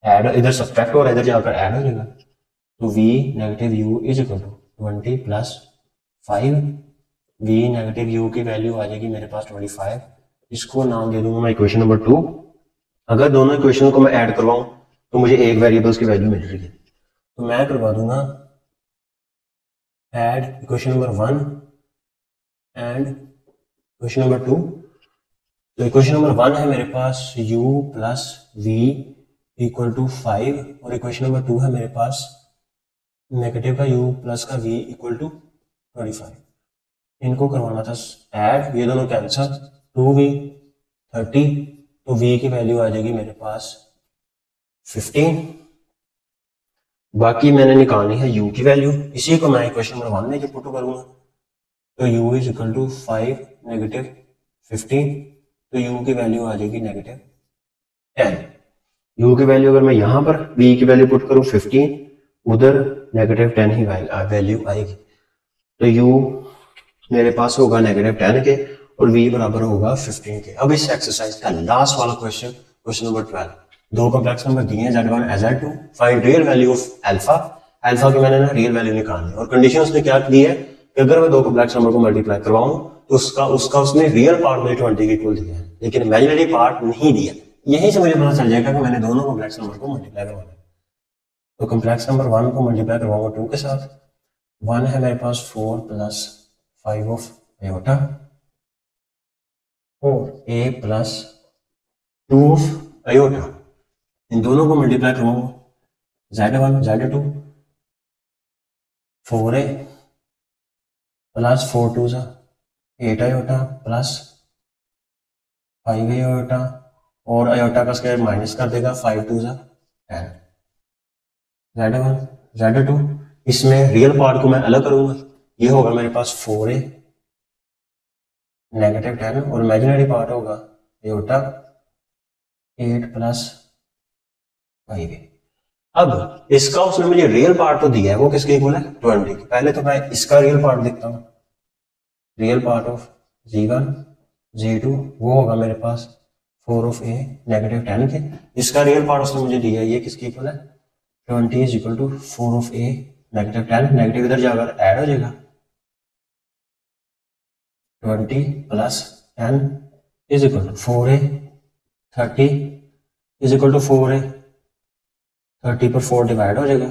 ऐड इधर सब्ट्रैक्ट हो रहा है, इधर जाकर ऐड हो जाएगा, तो v negative u is equal to 20 plus 5, v negative u की वैल्यू आ जाएगी मेरे पास 25। इसको नाम दे दूंगा मैं इक्वेशन नंबर 2। अगर दोनों इक्वेशन को मैं ऐड करवाऊं तो मुझे एक वेरिएबल्स की वैल्यू मिल रही है, तो मैं करवा दूंगा add equation number 1 and equation number 2। तो इक्वेशन नंबर 1 है मेरे पास u plus v equal to 5 और इक्वेशन नंबर 2 है मेरे पास नेगेटिव का u प्लस का v इक्वल टू 25। इनको करवाना था ऐड, ये दोनों कैंसल, 2v 30, तो v की वैल्यू आ जाएगी मेरे पास 15। बाकी मैंने निकालनी है u की वैल्यू, इसी को मैं इक्वेशन नंबर 1 में जो पुट करूंगा, तो u is equal to 5 negative 15, तो u की वैल्यू आ जाएगी नेगेटिव 10। u की वैल्यू अगर मैं यहां पर v की वैल्यू पुट करूं 15, उधर नेगेटिव 10 ही वैल्यू आएगी, तो u मेरे पास होगा नेगेटिव 10 के और v बराबर होगा 15 के। अब इस एक्सरसाइज का लास्ट वाला क्वेश्चन, क्वेश्चन नंबर 12। दो कॉम्प्लेक्स नंबर दिए हैं Z1 Z2, find real value of alpha. Alpha की मैंने ना रियल वैल्यू निकालनी है और कंडीशन उसने क्या दी है कि अगर मैं दो कॉम्प्लेक्स नंबर को मल्टीप्लाई करवाऊं तो उसका उसने रियल पार्ट मुझे 20 के इक्वल दिया है, लेकिन इमेजिनरी पार्ट नहीं दिया। यहीं से मुझे पता चल जाएगा कि मैंने दोनों कॉम्प्लेक्स नंबर को मल्टीप्लाई करवाना है। तो कॉम्प्लेक्स नंबर 1 को मल्टीप्लाई करवाऊंगा 2 के साथ। 1 है मेरे पास 4 प्लस 5 ऑफ आयोटा और a प्लस 2 ऑफ आयोटा, इन दोनों को मल्टीप्लाई करूंगा Z1 Z2 4a प्लस 4 2 सा 8 आयोटा प्लस 5 आयोटा और आयोटा का स्क्वायर माइनस कर देगा 5 2 सा 10। Z1 Z2, इसमें रियल पार्ट को मैं अलग करूंगा, ये होगा मेरे पास 4a नेगेटिव 10 और इमेजिनरी पार्ट होगा आयोटा 8 प्लस 5a। अब इसका उसने मुझे रियल पार्ट तो दिया है, वो किसके इक्वल है 20 की। पहले तो मैं इसका रियल पार्ट लिखता हूं, real part of g1 g2 वो होगा मेरे पास 4 ऑफ a नेगेटिव 10 के। इसका रियल पार्ट उसने मुझे दिया है, ये किसके इक्वल है 20 is equal to 4 of a negative 10, negative इधर जाकर ऐड हो जाएगा 20 plus 10 is equal to 4a 30 is equal to 4a, 30 पर 4 डिवाइड हो जाएगा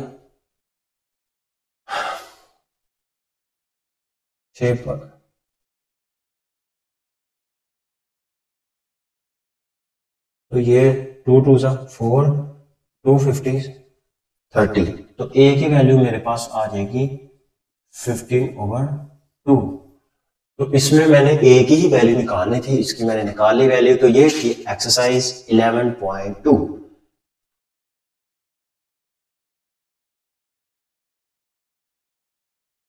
6 पर, तो ये 2 2 सा 4 250 30, तो a की वैल्यू मेरे पास आ जाएगी 15/2। तो इसमें मैंने a की ही वैल्यू निकालनी थी, इसकी मैंने निकाल ली वैल्यू, तो ये थी एक्सरसाइज 11.2।